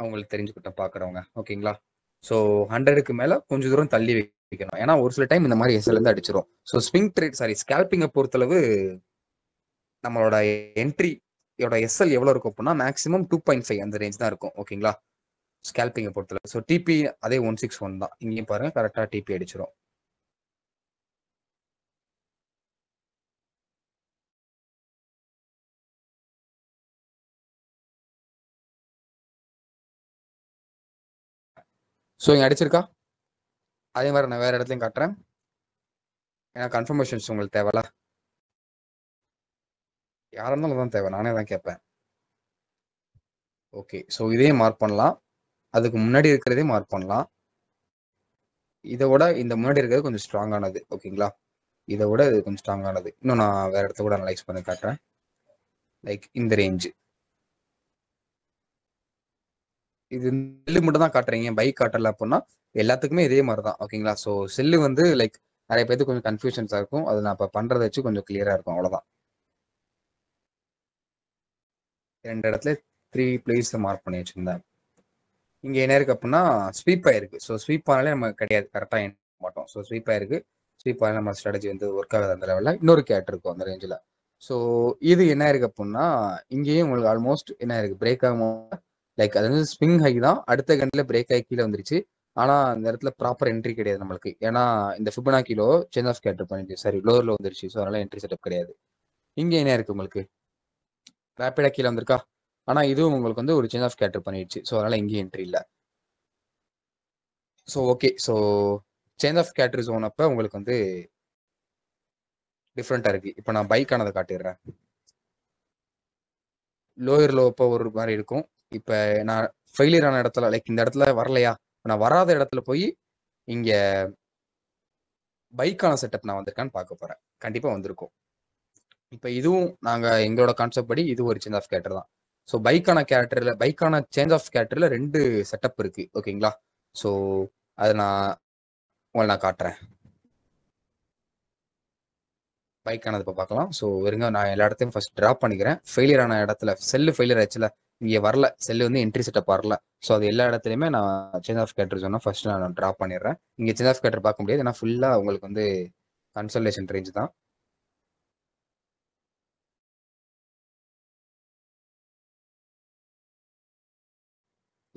அவங்களுக்கு தெரிஞ்சுக்கிட்டோம் பார்க்குறவங்க. ஓகேங்களா? ஸோ 100க்கு மேலே கொஞ்சம் தூரம் தள்ளி வைக்கணும். ஏன்னா ஒரு சில டைம் இந்த மாதிரி எஸ்எல் இருந்து அடிச்சிடும். ஸோ ஸ்விங் ட்ரேட் ஸ்கேல்பிங்கை பொறுத்தளவு நம்மளோட என்ட்ரியோட எஸ்எல் எவ்வளோ இருக்கும் அப்படின்னா மேக்ஸிமம் 2.5 அந்த ரேஞ்ச் தான் இருக்கும். ஓகேங்களா? ஸ்கேல்பிங்கை பொறுத்தளவு. ஸோ டிபி அதே 161 தான். இங்கேயும் பாருங்க கரெக்டாக டிபி அடிச்சிடும். ஸோ இங்கே அடிச்சிருக்கா? அதே மாதிரி நான் வேற இடத்துலையும் காட்டுறேன். ஏன்னா கன்ஃபர்மேஷன்ஸ் உங்களுக்கு தேவையில்ல. யாராக இருந்தாலும் தான் தேவை, நானே தான் கேட்பேன். ஓகே, ஸோ இதையும் மார்க் பண்ணலாம். அதுக்கு முன்னாடி இருக்கிறதே மார்க் பண்ணலாம். இதை விட இந்த முன்னாடி இருக்கிறது கொஞ்சம் ஸ்ட்ராங்கானது. ஓகேங்களா? இதை விட இது கொஞ்சம் ஸ்ட்ராங்கானது. இன்னும் நான் வேற இடத்த கூட அனலைஸ் பண்ணி காட்டுறேன். லைக் இந்த ரேஞ்சு இது செல்லு மட்டும் தான் காட்டுறீங்க, பைக் காட்டல அப்படின்னா எல்லாத்துக்குமே இதே மாதிரி தான். ஓகேங்களா? ஸோ செல்லு வந்து லைக் நிறைய பேருக்கு கொஞ்சம் கன்ஃபியூஷன்ஸாக இருக்கும். அது நான் இப்போ பண்ணுறதை வச்சு கொஞ்சம் கிளியராக இருக்கும். அவ்வளோதான். 2 இடத்துல 3 பிளேஸ் மார்க் பண்ணி வச்சிருந்தேன். இங்கே என்ன இருக்கு அப்படின்னா ஸ்வீப் ஆயிருக்கு. ஸோ ஸ்வீப் ஆனாலே நம்ம கிடையாது, கரெக்டாக மாட்டோம். ஸோ ஸ்வீப் ஆயிருக்கு. ஸ்வீப் ஆனாலும் நம்ம ஸ்ட்ராட்டஜி வந்து ஒர்க் ஆகுது அந்த லெவலில். இன்னொரு கேட் இருக்கும் அந்த ரேஞ்சில். ஸோ இது என்ன இருக்கு அப்படின்னா இங்கேயும் உங்களுக்கு ஆல்மோஸ்ட் என்ன இருக்கு, பிரேக் ஆகும். லைக் அது வந்து ஸ்விங் ஹை தான். அடுத்த கண்டில் பிரேக் ஆகி கீழே வந்துருச்சு. ஆனால் அந்த இடத்துல ப்ராப்பர் என்ட்ரி கிடையாது நம்மளுக்கு. ஏன்னா இந்த ஃபிபனாக்கிலோ சேஞ்ச் ஆஃப் கேட்டர் பண்ணிட்டு சரி லோவரில் வந்துருச்சு. ஸோ அதனால என்ட்ரி செட்டப் கிடையாது. இங்கே என்ன இருக்கு உங்களுக்கு, ரேப்பிடாக கீழே வந்திருக்கா. ஆனால் இதுவும் உங்களுக்கு வந்து ஒரு சேஞ்ச் ஆஃப் கேட்டர் பண்ணிடுச்சு. ஸோ அதனால இங்கேயும் என்ட்ரி இல்லை. So okay, so change of character zone அப்போ உங்களுக்கு வந்து டிஃப்ரெண்ட்டாக இருக்குது. இப்போ நான் பைக் ஆனதை காட்டிடுறேன். லோயர் லோ இப்போ ஒரு மாதிரி இருக்கும். இப்போ நான் ஃபெயிலியர் ஆன இடத்துல லைக் இந்த இடத்துல வரலையா, நான் வராத இடத்துல போய் இங்கே பைக்கான செட்டப் நான் வந்திருக்கான்னு பார்க்க போகிறேன். கண்டிப்பாக வந்திருக்கும். இப்போ இதுவும் நாங்கள் எங்களோட கான்செப்ட் படி இது ஒரு சேஞ்ச் ஆஃப் கேட்டர் தான். ஸோ பைக்கான சேஞ்ச் ஆஃப் கேட்டரில் 2 செட்டப் இருக்குது. ஓகேங்களா? ஸோ அதை நான் காட்டுறேன். பைக்கானது இப்போ பார்க்கலாம். ஸோ இருங்க, நான் எல்லா இடத்தையும் ஃபர்ஸ்ட் ட்ராப் பண்ணிக்கிறேன். ஃபெயிலியர் ஆன இடத்துல செல்லு ஃபெயிலியர் ஆச்சுல, இங்கே வரல, செல்லு வந்து என்ட்ரி செட்டப் வரல. ஸோ அது எல்லா இடத்துலையுமே நான் சேஞ்ச் ஆஃப் கேட்டர் சொன்னால் ஃபர்ஸ்ட் நான் ட்ராப் பண்ணிடுறேன். இங்கே சேஞ்ச் ஆஃப் கேட்டர் பார்க்க முடியாது, ஏன்னா ஃபுல்லாக உங்களுக்கு வந்து கன்சல்டேஷன் ரேஞ்ச் தான்.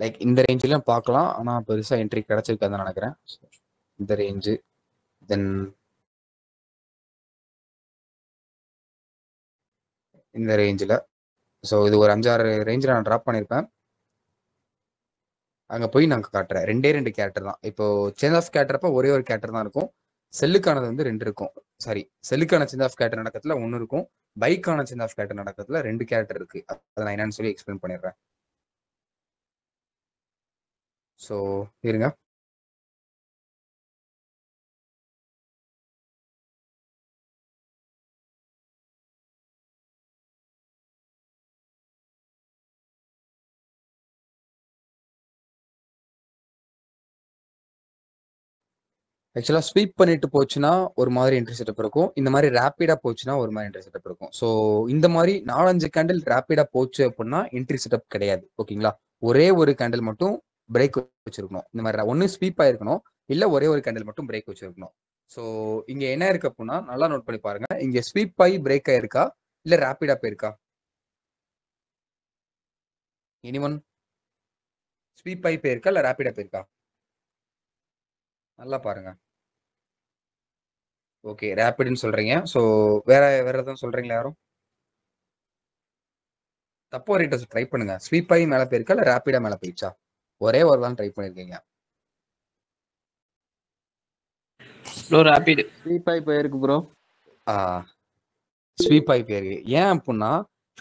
லைக் இந்த ரேஞ்சிலும் பார்க்கலாம், ஆனால் பெருசாக என்ட்ரி கிடச்சிருக்காதுன்னு நினைக்கிறேன். இந்த ரேஞ்சு தென் இந்த ரேஞ்சில். ஸோ இது ஒரு 5-6 ரேஞ்சில் நான் ட்ராப் பண்ணியிருப்பேன். அங்கே போய் நாங்கள் காட்டுறேன். 2 கேரக்டர் தான். இப்போ சேஞ்ச் ஆஃப் கேட்டரப்போ ஒரே ஒரு கேரக்டர் தான் இருக்கும். செல்லுக்கானது வந்து 2 இருக்கும். சாரி, செல்லுக்கான சேஞ்ச் ஆஃப் கேரக்டர் நடக்கிறதுல 1 இருக்கும். பைக்கான சேஞ்ச் ஆஃப் கேரக்டர் நடக்கிறதுல 2 கேரக்டர் இருக்கு. அதை நான் என்னன்னு சொல்லி எக்ஸ்பிளைன் பண்ணிடுறேன். ஸோ இருங்க. ஆக்சுவலா ஸ்வீப் பண்ணிட்டு போச்சுன்னா ஒரு மாதிரி என்ட்ரி செட்டப் இருக்கும். இந்த மாதிரி ரேப்பிடா போச்சுன்னா ஒரு மாதிரி என்ட்ரி செட்டப் இருக்கும். ஸோ இந்த மாதிரி 4-5 கேண்டில் ரேப்பிடா போச்சு அப்படின்னா என்ட்ரி செட்டப் கிடையாது. ஓகேங்களா? ஒரே ஒரு கேண்டில் மட்டும் பிரேக் வச்சிருக்கணும். இந்த மாதிரி ஒன்னு ஸ்வீப் ஆயிருக்கணும், இல்ல ஒரே ஒரு கேண்டில் மட்டும் பிரேக் வச்சிருக்கணும். ஸோ இங்க என்ன இருக்கு அப்படின்னா நல்லா நோட் பண்ணி பாருங்க. இங்க ஸ்வீப் ஆகி பிரேக் ஆயிருக்கா இல்ல ரேப்பிடா போயிருக்கா? எனிவன் ஸ்வீப் ஆகி போயிருக்கா இல்ல ரேப்பிடா போயிருக்கா? நல்லா பாருங்க. ஓகே, ரேப்பிட்னு சொல்றீங்க. ஸோ வேற எதுவும் சொல்றீங்களா யாரும்? தப்பு வரைட்ட ட்ரை பண்ணுங்க. ஸ்வீப் ஆகி மேல போயிருக்கா இல்ல ரேப்பிடா மேல போயிடுச்சா? ஒரே ஒரு தான் ட்ரை பண்ணிருக்கீங்க. ப்ரோ ரேபிட் ஸ்வீப் ஆகி போயிருக்கு ப்ரோ. ஸ்வீப் ஆகி போயிருக்கு. ஏன் அப்படின்னா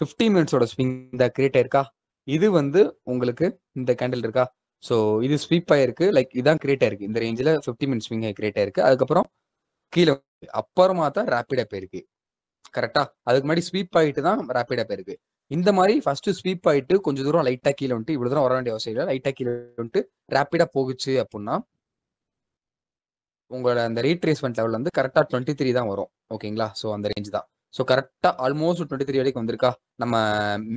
15 மினிட்ஸோட ஸ்விங் இந்த கிரியேட் ஆயிருக்கா. இது வந்து உங்களுக்கு இந்த கேண்டில் இருக்கா. ஸோ இது ஸ்வீப் ஆயிருக்கு, லைக் இதான் கிரியேட் ஆயிருக்கு. இந்த ரேஞ்சில் 15 மினிட்ஸ் ஸ்விங் கிரியேட் ஆயிருக்கு. அதுக்கப்புறம் கீழே அப்புறமா தான் ரேப்பிடா போயிருக்கு. கரெக்டா? அதுக்கு முன்னாடி ஸ்வீப் ஆகிட்டு தான் ரேப்பிடா போயிருக்கு. இந்த மாதிரி ஃபர்ஸ்ட் ஸ்வீப் ஆயிட்டு கொஞ்சம் தூரம் லைட்டா கீழே வந்துட்டு இவ்வளவு தூரம் வர வேண்டிய அவசியம் இல்லை. லைட்டா கீழே வந்துட்டு ரேப்பிடா போகுச்சு அப்படின்னா உங்களோட அந்த ரீட்ரேஸ்மெண்ட் லெவல் வந்து கரெக்டா 23 தான் வரும். ஓகேங்களா? ஸோ அந்த ரேஞ்ச் தான். ஸோ கரெக்டா ஆல்மோஸ்ட் 23 வரைக்கும் வந்திருக்கா. நம்ம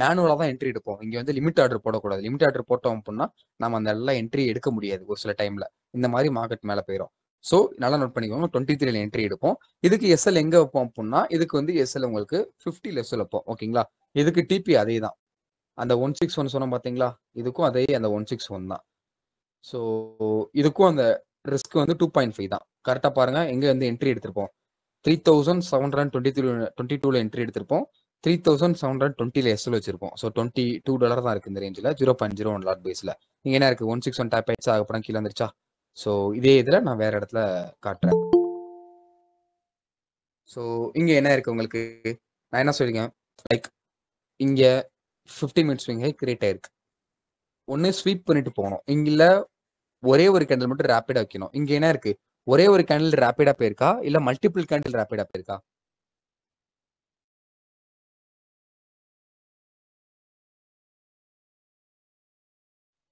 மேனுவலா தான் என்ட்ரி எடுப்போம். இங்க வந்து லிமிட் ஆர்டர் போடக்கூடாது. லிமிட் ஆர்டர் போட்டோம் அப்படின்னா நம்ம அந்த எல்லாம் என்ட்ரி எடுக்க முடியாது ஒரு சில டைம்ல. இந்த மாதிரி மார்க்கெட் மேல போயிடும். ஸோ நல்லா நோட் பண்ணிக்கோங்க. 23 என்ட்ரி எடுப்போம். இதுக்கு எஸ்எல் எங்க வைப்போம் அப்படின்னா இதுக்கு வந்து எஸ்எல் உங்களுக்கு 50 எஸ்எல் வைப்போம். ஓகேங்களா? இதுக்கு டிபி அதே தான். அந்த 161 சொன்னோம் பாத்தீங்களா, இதுக்கும் அதே அந்த 161 தான். ஸோ இதுக்கும் அந்த ரிஸ்க் வந்து 2.5 தான். கரெக்டா பாருங்க எங்க வந்து என்ட்ரி எடுத்திருப்போம். 3722 என்ட்ரி எடுத்திருப்போம். 3720 எஸ்எல் வச்சிருப்போம். ஸோ $22 தான் இருக்கு இந்த ரேஞ்சில். 0.01 லாட் பேஸ்ல. இங்க என்ன இருக்கு 161 டேப் ஆயிடுச்சா, அதுக்கப்புறம் கீழே வந்துருச்சா. ஸோ இதே இதுல நான் வேற இடத்துல காட்டுறேன். ஸோ இங்க என்ன இருக்கு உங்களுக்கு, நான் என்ன சொல்லிருக்கேன், லைக் இங்க 15 மினிட்ஸ் ஸ்விங் கிரியேட் ஆயிருக்கு. ஒன்னு ஸ்வீப் பண்ணிட்டு போகணும். இங்க ஒரே ஒரு கேண்டில் மட்டும் ரேப்பிடா வைக்கணும். இங்க என்ன இருக்கு, ஒரே ஒரு கேண்டில் ரேப்பிடா போயிருக்கா இல்ல மல்டிபிள் கேண்டில் ரேப்பிடா போயிருக்கா?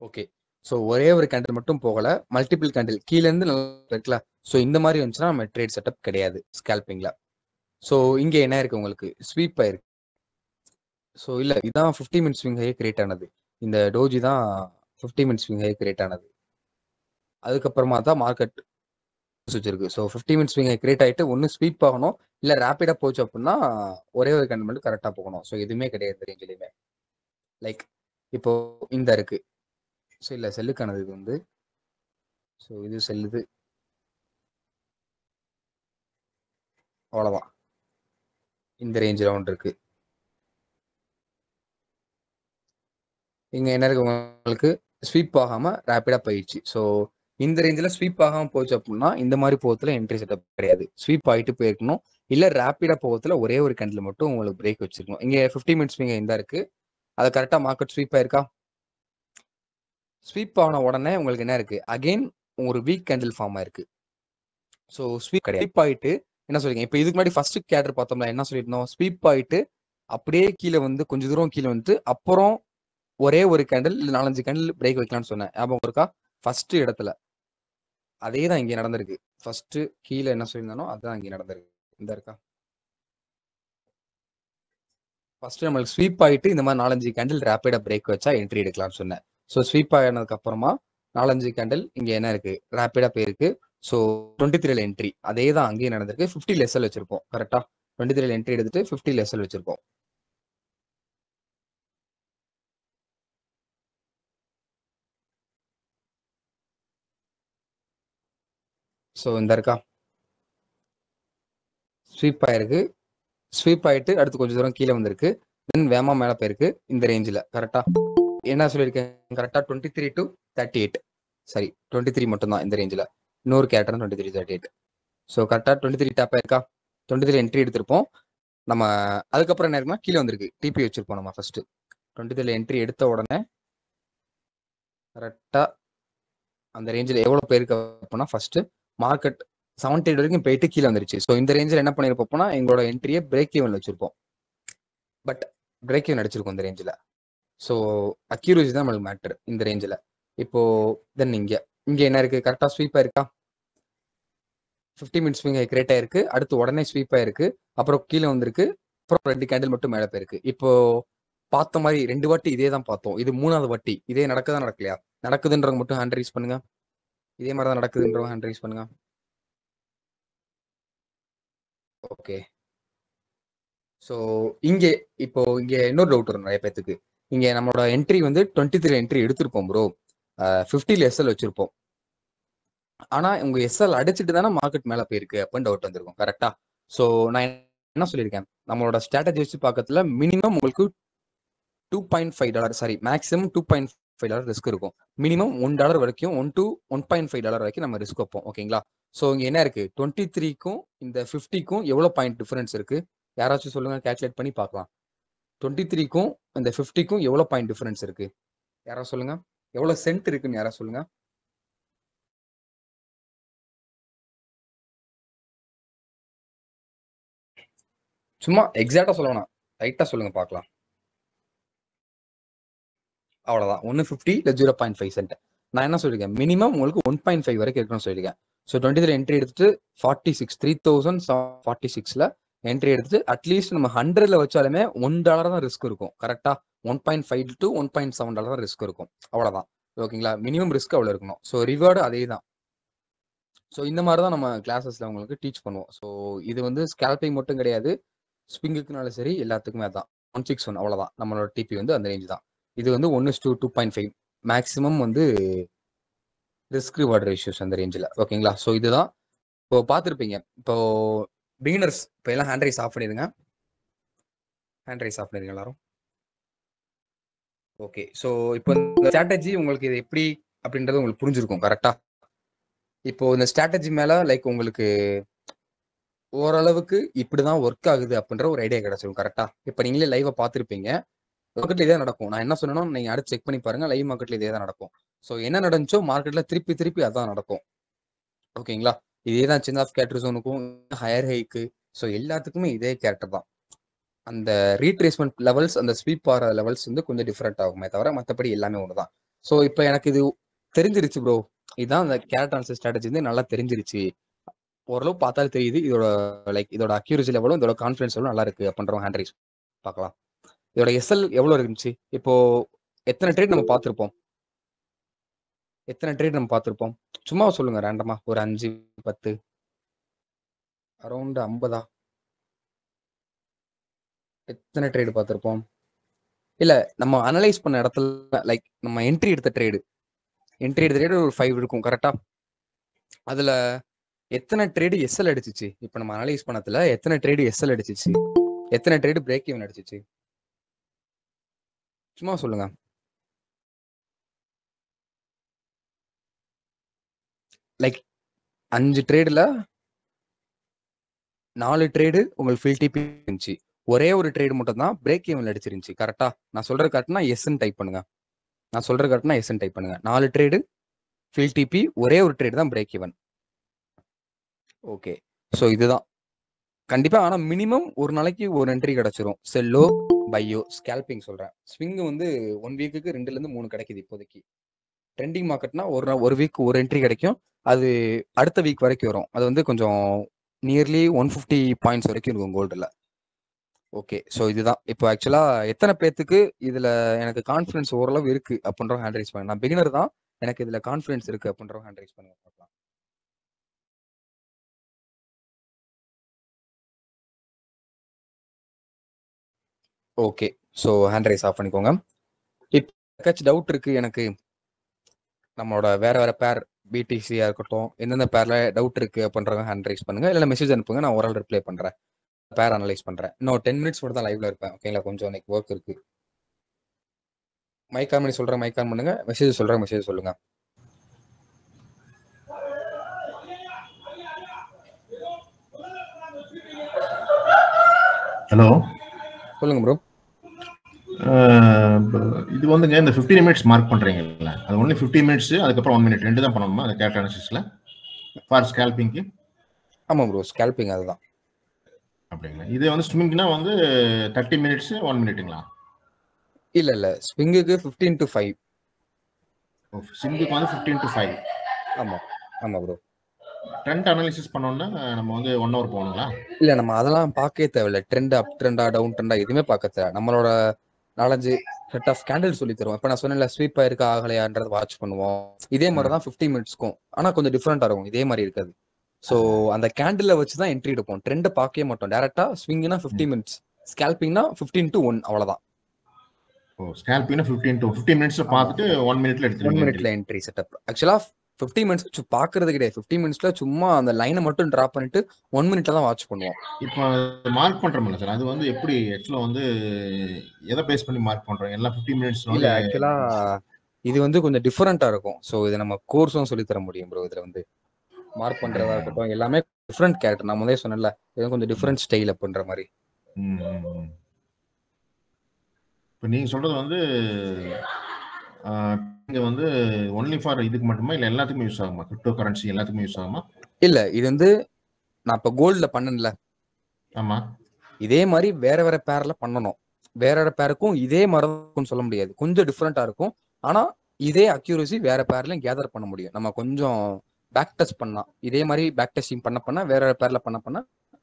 ஓகே, ஸோ ஒரே ஒரு கேண்டில் மட்டும் போகல, மல்டிபிள் கேண்டில் கீழே இருந்து நல்லா இருக்குல்ல. ஸோ இந்த மாதிரி வந்துச்சுன்னா நம்ம ட்ரேட் செட்டப் கிடையாது ஸ்கேல்பிங்ல. ஸோ இங்க என்ன இருக்கு உங்களுக்கு, ஸ்வீப் ஆயிருக்கு. ஸோ இல்ல இதான் 50 மினிட்ஸ் ஸ்விங் ஹை கிரியேட் ஆனது. இந்த டோஜி தான் 50 மினிட்ஸ் ஸ்விங் ஹை கிரியேட் ஆனது. அதுக்கப்புறமா தான் மார்க்கெட் வச்சிருக்கு. ஸோ 50 மினிட்ஸ் ஸ்விங் கிரியேட் ஆயிட்டு ஒன்னு ஸ்வீப் ஆகணும் இல்ல ரேப்பிடா போச்சு அப்படின்னா ஒரே ஒரு கேண்டில் மட்டும் கரெக்டா போகணும். ஸோ எதுவுமே கிடையாது ரேஞ்சிலுமே. லைக் இப்போ இந்த இருக்கு. ஸோ இல்ல செல்லுக்கானது இது வந்து. ஸோ இது செல்லுது, அவ்வளவுதான். இந்த ரேஞ்சில் ஒன்று இருக்கு. இங்க என்ன இருக்கு உங்களுக்கு, ஸ்வீப் ஆகாம ரேப்பிடா போயிடுச்சு. ஸோ இந்த ரேஞ்சில் ஸ்வீப் ஆகாம போச்சு அப்படின்னா இந்த மாதிரி போகத்துல என்ட்ரி செட்டப் கிடையாது. ஸ்வீப் ஆகிட்டு போயிருக்கணும், இல்ல ரேப்பிடா போகத்துல ஒரே ஒரு கேண்டில் மட்டும் உங்களுக்கு பிரேக் வச்சிருக்கணும். இங்க 50 மினிட்ஸ் ஸ்விங் இந்த இருக்கு, அது கரெக்டா மார்க்கெட் ஸ்வீப் ஆயிருக்கா. ஸ்வீப் ஆன உடனே உங்களுக்கு என்ன இருக்கு, அகைன் ஒரு வீக் கேண்டில் ஃபார்ம் ஆயிருக்கு. ஸோ ஸ்வீப் ஆயிட்டு என்ன சொல்றீங்க, இப்போ இதுக்கு முன்னாடி ஃபர்ஸ்ட் கேடர் பார்த்தோம்ல, என்ன சொல்லியிருந்தோம், ஸ்வீப் ஆயிட்டு அப்படியே கீழே வந்து கொஞ்சம் தூரம் கீழே வந்து அப்புறம் ஒரே ஒரு கேண்டில் இல்ல 4-5 கேண்டில் பிரேக் வைக்கலாம்னு சொன்னேன். ஞாபகம் இருக்கா? ஃபர்ஸ்ட் இடத்துல அதே தான் இங்க நடந்திருக்கு. ஃபர்ஸ்ட் கீழே என்ன சொல்லியிருந்தானோ அதுதான் இங்க நடந்திருக்கு. இந்த இருக்கா, ஃபர்ஸ்ட் நம்மளுக்கு ஸ்வீப் ஆயிட்டு இந்த மாதிரி 4-5 கேண்டில் ரேப்பிடா பிரேக் வச்சா என்ட்ரி எடுக்கலாம்னு சொன்னேன். ஸோ ஸ்வீப் ஆனதுக்கு அப்புறமா 4-5 கேண்டில் இங்க என்ன இருக்கு, ரேப்பிடா போயிருக்கு. ஸோ 23 என்ட்ரி அதே தான் அங்கேயும் நடந்திருக்கு. 50 எஸ்எல் வச்சிருப்போம். கரெக்டா 23 என்ட்ரி எடுத்துட்டு 50 எஸ்எல் வச்சிருப்போம். ஸோ இந்த இருக்கா, ஸ்வீப் ஆயிருக்கு. ஸ்வீப் ஆயிட்டு அடுத்து கொஞ்சம் தூரம் கீழே வந்திருக்கு. தென் வேமா மேல போயிருக்கு இந்த ரேஞ்சில். கரெக்டா என்ன சொல்லியிருக்கேன், கரெக்டா 23 to 38, சரி 23 மட்டும் தான் இந்த ரேஞ்சில். இன்னொரு கேரக்டர் 23 38. ஸோ கரெக்டா 23 டேப் ஆயிருக்கா. 23 என்ட்ரி எடுத்திருப்போம் நம்ம. அதுக்கப்புறம் என்ன இருக்குன்னா கீழே வந்திருக்கு, டிபி வச்சிருப்போம் நம்ம. ஃபர்ஸ்ட் 23 என்ட்ரி எடுத்த உடனே கரெக்டா அந்த ரேஞ்சில் எவ்வளவு போயிருக்கு அப்படின்னா ஃபர்ஸ்ட் மார்க்கெட் 78 வரைக்கும் போயிட்டு கீழே வந்துருச்சு. ஸோ இந்த ரேஞ்சில் என்ன பண்ணிருப்போம்னா எங்களோட என்ட்ரியை பிரேக் ஈவன் வச்சிருப்போம். பட் பிரேக் ஈவன் அடிச்சிருக்கோம் இந்த ரேஞ்சில். ஸோ அக்யூரேசி தான் நம்மளுக்கு மேட்டர் இந்த ரேஞ்சில். இப்போ தென் இங்க என்ன இருக்கு, கரெக்டா ஸ்வீப் ஆயிருக்கா. 50 மினிட்ஸ் ஸ்விங் கிரியேட் ஆயிருக்கு, அடுத்து உடனே ஸ்வீப் ஆயிருக்கு, அப்புறம் கீழே வந்திருக்கு, அப்புறம் 2 கேண்டில் மட்டும் மேலே போயிருக்கு. இப்போ பார்த்த மாதிரி 2 வாட்டி இதே தான் பார்த்தோம். இது 3வது வாட்டி. இதே நடக்குதா நடக்கலையா? நடக்குதுன்றவங்க மட்டும் ஹேண்ட் ரைஸ் பண்ணுங்க. இதே மாதிரி தான் நடக்குதுன்றவங்க ஹேண்ட் ரைஸ் பண்ணுங்க. ஓகே. ஸோ இங்கே இப்போ இங்கே இன்னொரு டவுட் வரும் நிறைய பேத்துக்கு. இங்கே நம்மளோட என்ட்ரி வந்து 23 என்ட்ரி எடுத்திருப்போம் ப்ரோ. 50ல எஸ்எல் வச்சிருப்போம். ஆனா உங்க எஸ்எல் அடிச்சுட்டு தானே மார்க்கெட் மேல போயிருக்கு அப்படின்னு டவுட் வந்திருக்கும். கரெக்டா? ஸோ நான் என்ன சொல்லியிருக்கேன், நம்மளோட ஸ்ட்ராட்டஜி வச்சு பார்க்கறதுல மினிமம் உங்களுக்கு $2.5 சாரி மேக்ஸிமம் $2.5 ரிஸ்க் இருக்கும். மினிமம் $1 வரைக்கும் $1 to $1.5 வரைக்கும் நம்ம ரிஸ்க் வைப்போம். ஓகேங்களா? ஸோ இங்க என்ன இருக்கு, 23க்கும் இந்த 50க்கும் எவ்வளவு பாயிண்ட் டிஃபரன்ஸ் இருக்கு? யாராச்சும் சொல்லுங்க, கால்குலேட் பண்ணி பார்க்கலாம். 23க்கும் இந்த 50க்கும் எவ்வளவு பாயிண்ட் டிஃபரன்ஸ் இருக்கு? யாராவது சொல்லுங்க. எவ்வளவு சென்ட் இருக்குன்னு யாராவது சொல்லுங்க. சும்மா எக்ஸாக்டா சொல்லணும், ரைட்டா சொல்லுங்க பார்க்கலாம். அவ்வளவுதான், 150 இல்லை 0.5 சென்ட். நான் என்ன சொல்லியிருக்கேன், மினிமம் உங்களுக்கு 1.5 வரைக்கும் இருக்குன்னு சொல்லியிருக்கேன். ஸோ 23 என்ட்ரி எடுத்துட்டு 3046ல என்ட்ரி எடுத்துட்டு அட்லீஸ்ட் நம்ம 100ல வச்சாலுமே $1 தான் ரிஸ்க் இருக்கும். கரெக்டா? 1.5 to $1.7 தான் ரிஸ்க் இருக்கும். அவ்வளவுதான். ஓகேங்களா? மினிமம் ரிஸ்க் அவ்வளவு இருக்கணும். ஸோ ரிவார்டு அதே தான். ஸோ இந்த மாதிரி தான் நம்ம கிளாஸஸ்ல உங்களுக்கு டீச் பண்ணுவோம். ஸோ இது வந்து ஸ்கேல்பிங் மட்டும் கிடையாது, ஸ்விங்குக்குனாலும் சரி, எல்லாத்துக்குமே அதான் 161. அவ்வளவுதான். நம்மளோட டிபி வந்து அந்த ரேஞ்ச் தான். இது வந்து 1:2.5 மேக்ஸிமம் வந்து ரிஸ்க் ரிவார்டு ரேஷியோஸ் அந்த ரேஞ்சில். ஓகேங்களா? ஸோ இதுதான் இப்போ பார்த்துருப்பீங்க. இப்போ பிகினர்ஸ் இப்போ எல்லாம் ஹேண்ட் ரைஸ் ஆஃப் பண்ணிடுங்க. ஹேண்ட் ரைஸ் ஆஃப் பண்ணிடுங்க எல்லாரும். ஓகே. ஸோ இப்போ இந்த ஸ்ட்ராட்டஜி உங்களுக்கு இது எப்படி அப்படின்றது உங்களுக்கு புரிஞ்சிருக்கும். கரெக்டா? இப்போ இந்த ஸ்ட்ராட்டஜி மேல லைக் உங்களுக்கு ஓரளவுக்கு இப்படிதான் ஒர்க் ஆகுது அப்படின்ற ஒரு ஐடியா கிடைச்சிடும். கரெக்டா? இப்போ நீங்களே லைவா பார்த்துருப்பீங்க. மார்க்கெட்ல இதே நடக்கும். நான் என்ன சொன்னேனோ நீங்க அடுத்து செக் பண்ணி பாருங்க. லைவ் மார்க்கெட்ல இதே தான் நடக்கும். ஸோ என்ன நடந்துச்சோ மார்க்கெட்ல திருப்பி அதான் நடக்கும். ஓகேங்களா? இதே தான் சின்ன ஆஃப் கேரக்டர் ஜோனுக்கும் ஹையர் ஹைக்கு, ஸோ எல்லாத்துக்குமே இதே கேரக்டர் தான். அந்த ரீட்ரேஸ்மெண்ட் லெவல்ஸ், அந்த ஸ்வீப் ஆகிற லெவல்ஸ் வந்து கொஞ்சம் டிஃப்ரெண்ட் ஆகுமே தவிர மற்றபடி எல்லாமே ஒன்று தான். ஸோ இப்போ எனக்கு இது தெரிஞ்சிருச்சு ப்ரோ. இதுதான் அந்த கேரக்டர் அனாலிசிஸ் ஸ்ட்ராட்டஜி வந்து நல்லா தெரிஞ்சிருச்சு. ஓரளவு பார்த்தாலும் தெரியுது இதோட லைக் இதோட அக்யூரசி லெவலும் இதோட கான்ஃபிடன்ஸ் லெவலும் நல்லா இருக்கு அப்படின்ற ஹேண்ட் ரைஸ் பார்க்கலாம். இதோட எஸ்எல் எவ்வளோ இருந்துச்சு? இப்போ எத்தனை ட்ரேட் நம்ம பார்த்துருப்போம்? சும்மா சொல்லுங்க ரேண்டமா. ஒரு 5 10 அரௌண்ட் 50 எத்தனை ட்ரேடு பார்த்துருப்போம்? இல்ல நம்ம அனலைஸ் பண்ண இடத்துல லைக் நம்ம என்ட்ரி எடுத்த ட்ரேடு ஒரு 5 இருக்கும். கரெக்டா? அதுல எத்தனை ட்ரேடு எஸ்எல் அடிச்சிச்சு? இப்போ நம்ம அனலைஸ் பண்ணதுல எத்தனை ட்ரேடு எஸ்எல் அடிச்சிச்சு, எத்தனை ட்ரேடு பிரேக் ஈவன் அடிச்சிச்சு? சும்மா சொல்லுங்க. லைக் 5 ட்ரேடுல 4 ட்ரேடு உங்களுக்கு ஃபில் டிபி இருந்துச்சு, ஒரே ஒரு ட்ரேடு மட்டும் தான் பிரேக் ஈவன் அடிச்சிருந்துச்சு. கரெக்டா? நான் சொல்ற கரெக்ட்னா எஸ்ன்னு டைப் பண்ணுங்க. 4 ட்ரேடு ஃபில் டிபி, ஒரே ஒரு ட்ரேடு தான் பிரேக் ஈவன். ஓகே. ஸோ இதுதான் கண்டிப்பா. ஆனா மினிமம் ஒரு நாளைக்கு ஒரு என்ட்ரி கிடைச்சிரும். செல்லோ பையோ ஸ்கேல்பிங் சொல்றேன். ஸ்விங் வந்து 1 வீக்குக்கு 2ல இருந்து 3 கிடைக்குது இப்போதைக்கு. ட்ரெண்டிங் மார்க்கெட்னா ஒரு வீக் ஒரு என்ட்ரி கிடைக்கும். அது அடுத்த வீக் வரைக்கும் வரும். அது வந்து கொஞ்சம் நியர்லி 150 பாயிண்ட்ஸ் வரைக்கும் இருக்கும் கோல்டுல. ஓகே. ஸோ இதுதான். இப்போ ஆக்சுவலா எத்தனை பேத்துக்கு இதுல எனக்கு கான்ஃபிடன்ஸ் ஓரளவு இருக்கு அப்படின்ற ஹேண்ட் ரைஸ் பண்ணுங்க. நான் பிகினர் தான், எனக்கு இதுல கான்ஃபிடன்ஸ் இருக்கு அப்படின்ற ஹேண்ட் ரைஸ் பண்ணுங்க பார்க்கலாம். Okay. So hand raise off பண்ணிக்கோங்க. இப்போ ஏதாச்சும் டவுட் இருக்கு எனக்கு, நம்மளோட வேற பேர் பிடிசியா இருக்கட்டும், எந்தெந்த பேர்ல டவுட் இருக்கு அப்படின்றவங்க ஹேண்ட் ரைஸ் பண்ணுங்க, இல்லை மெசேஜ் அனுப்புங்க. நான் ஓரளவு ரிப்ளை பண்றேன், பேர் அனலைஸ் பண்றேன். இன்னும் 10 மினிட்ஸ் மட்டும் தான் லைவ்ல இருப்பேன். ஓகேங்களா? கொஞ்சம் எனக்கு ஒர்க் இருக்கு. மைக் ஆன் பண்ணி சொல்றேன், மைக் ஆன் பண்ணுங்க. மெசேஜ் சொல்றேன், மெசேஜ் சொல்லுங்க. ஹலோ, சொல்லுங்க ப்ரோ. இது வந்துங்க இந்த 15 மினிட்ஸ் மார்க் பண்றீங்கல்ல, அது ஒன்லி 15 மினிட்ஸ், அதுக்கப்புறம் 1 மினிட் 2 தான் பண்ணணுமா அந்த கேரக்டர் அனாலிசிஸ்ல ஃபார் ஸ்கேல்பிங்க்கு? ஆமா ப்ரோ, ஸ்கேல்பிங் அதுதான். அப்படிங்களா? இது வந்து ஸ்விங்கிங்னா வந்து 30 மினிட்ஸ் 1 மினிட்டுங்களா? இல்ல ஸ்விங்குக்கு 15 to 5. ஸ்விங்குக்கு வந்து 15 to 5. ஆமா ப்ரோ. ட்ரெண்ட் அனாலிசிஸ் பண்ணோம்னா நம்ம வந்து 1 hour போகணுங்களா? இல்ல நம்ம அதெல்லாம் பார்க்கவே தேவையில்ல. ட்ரெண்ட் அப் ட்ரெண்டா டவுன் ட்ரெண்டா எதுவுமே பார்க்க தேவை. நம்மளோட நாலஞ்சு செட் ஆஃப் கேண்டில் சொல்லி தருவோம். இப்போ நான் சொன்னேன்ல ஸ்வீப் ஆயிருக்கா ஆகலையான்றத வாட்ச் பண்ணுவோம். இதே மாதிரி தான் 50 மினிட்ஸ்க்கும். ஆனா கொஞ்சம் டிஃப்ரெண்டா இருக்கும். இதே மாதிரி இருக்காது. ஸோ அந்த கேண்டில் வச்சு தான் என்ட்ரி எடுப்போம். ட்ரெண்டை பார்க்கவே மாட்டோம். டேரக்டா ஸ்விங்னா 50 மினிட்ஸ், ஸ்கேல்பிங்னா 15 to 1 அவ்வளவுதான். ஓ ஸ்கேல்பிங்னா 15 to 15 மினிட்ஸ்ல பார்த்துட்டு 1 மினிட்ல 1 எடுத்துருவீங்க. மினிட்ல என்ட்ரி செட்டப். ஆக்சுவலா 50 மினிட்ஸ் பாக்குறது கிடையாது. 50 மினிட்ஸ்ல சும்மா அந்த லைனை மட்டும் டிராப் பண்ணிட்டு 1 மினிட்ல தான் வாட்ச் பண்ணுவோம். இப்போ மார்க் பண்றோம்ல சார், அது வந்து எப்படி ஆக்சுவலா வந்து எதை பேஸ் பண்ணி மார்க் பண்றோம்? எல்லாம் 50 மினிட்ஸ் இல்ல ஆக்சுவலா இது வந்து கொஞ்சம் டிஃபரெண்டா இருக்கும். ஸோ இது நம்ம கோர்ஸும் சொல்லி தர முடியும் ப்ரோ. இதுல வந்து மார்க் பண்றதா இருக்கட்டும் எல்லாமே டிஃப்ரெண்ட் கேரக்டர். நான் முதல்ல சொன்னேன்ல இது கொஞ்சம் டிஃப்ரெண்ட் ஸ்டைல் பண்ற மாதிரி. இப்போ நீங்க சொல்றது வந்து நீங்க வந்து ஒன்லி ஃபார் இதுக்கு மட்டுமா இல்ல எல்லாத்துக்குமே யூஸ் ஆகுமா? கிரிப்டோ கரன்சி எல்லாத்துக்குமே யூஸ் ஆகுமா? இல்ல இது வந்து நான் இப்ப கோல்ட்ல பண்ணல. ஆமா. இதே மாதிரி வேற வேற பேர்ல பண்ணணும். வேற வேற பேருக்கும் இதே மாதிரி இருக்கும்னு சொல்ல முடியாது. கொஞ்சம் டிஃப்ரெண்டா இருக்கும். ஆனா இதே அக்யூரசி வேற பேர்லயும் கேதர் பண்ண முடியும். நம்ம கொஞ்சம் பேக் டெஸ்ட் பண்ணா இதே மாதிரி பேக் டெஸ்டிங் பண்ண வேற வேற பேர்ல பண்ண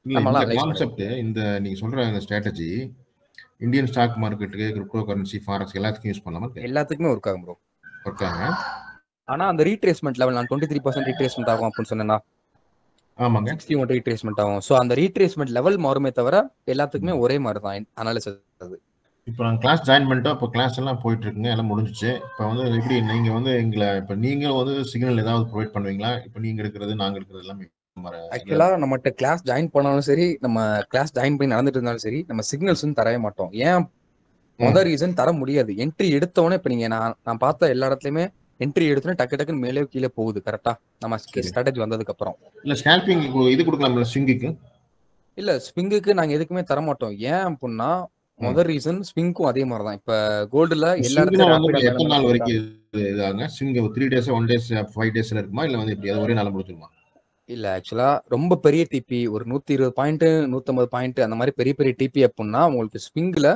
இந்த கான்செப்ட் இந்த நீங்க சொல்ற இந்த ஸ்ட்ராட்டஜி இந்தியன் ஸ்டாக் மார்க்கெட்டுக்கு கிரிப்டோ கரன்சி ஃபாரெக்ஸ் எல்லாத்துக்கும் யூஸ் பண்ணலாமா? எல்லாத்துக்குமே ஒர்க் ஆகும் ப்ரோ. ஒர்க் ஆகும். ஆனா அந்த ரீட்ரேஸ்மெண்ட் லெவல் நான் 23% ரீட்ரேஸ்மெண்ட் ஆகும் அப்படின்னு சொன்னேன்னா ஆமாங்க 61 ரீட்ரேஸ்மெண்ட் ஆகும். ஸோ அந்த ரீட்ரேஸ்மெண்ட் லெவல் மாறுமே தவிர எல்லாத்துக்குமே ஒரே மாதிரி தான் அனாலிசிஸ். இப்போ நாங்கள் கிளாஸ் ஜாயின் பண்ணிட்டோம். இப்போ கிளாஸ் எல்லாம் போயிட்டு இருக்குங்க, எல்லாம் முடிஞ்சிச்சு. இப்போ வந்து எப்படி நீங்க வந்து எங்களை இப்போ நீங்க வந்து சிக்னல் ஏதாவது ப்ரொவைட் பண்ணுவீங்களா? இப்போ நீங்க எடுக்கிறது நாங்க எடுக்கிறது எல்லாமே ஆக்சுவலா நம்மகிட்ட கிளாஸ் ஜாயின் பண்ணாலும் சரி, நம்ம கிளாஸ் ஜாயின் பண்ணி நடந்துட்டு இருந்தாலும் சரி, நம்ம சிக்னல்ஸ் தரவே மாட்டோம். ஏன் முதல் ரீசன் தர முடியாது. என்ட்ரி எடுத்தவொடனே இப்ப நீங்க நான் பார்த்த எல்லா இடத்துலயுமே என்ட்ரி எடுத்தோன்னே டக்கு மேலே கீழே போகுது. கரெக்டா நம்ம ஸ்ட்ராட்டஜி வந்ததுக்கு அப்புறம் இல்ல ஸ்கேல்பிங் இது கொடுக்கலாம்ல ஸ்விங்குக்கு? இல்ல ஸ்விங்குக்கு நாங்க எதுக்குமே தர மாட்டோம். ஏன் அப்படின்னா முதல் ரீசன் ஸ்விங்க்கும் அதே மாதிரி தான். இப்ப கோல்டுல எல்லா இடத்துலயும் எத்தனை நாள் வரைக்கும் இதாங்க? ஸ்விங் 3 days 1 days 5 daysல இருக்குமா இல்ல வந்து எப்படி ஒரே நாள் முடிஞ்சிருமா? இல்ல ஆக்சுவலா ரொம்ப பெரிய டிபி ஒரு 120 பாயிண்ட் 150 பாயிண்ட் அந்த மாதிரி பெரிய பெரிய டிபி அப்படின்னா உங்களுக்கு ஸ்விங்ல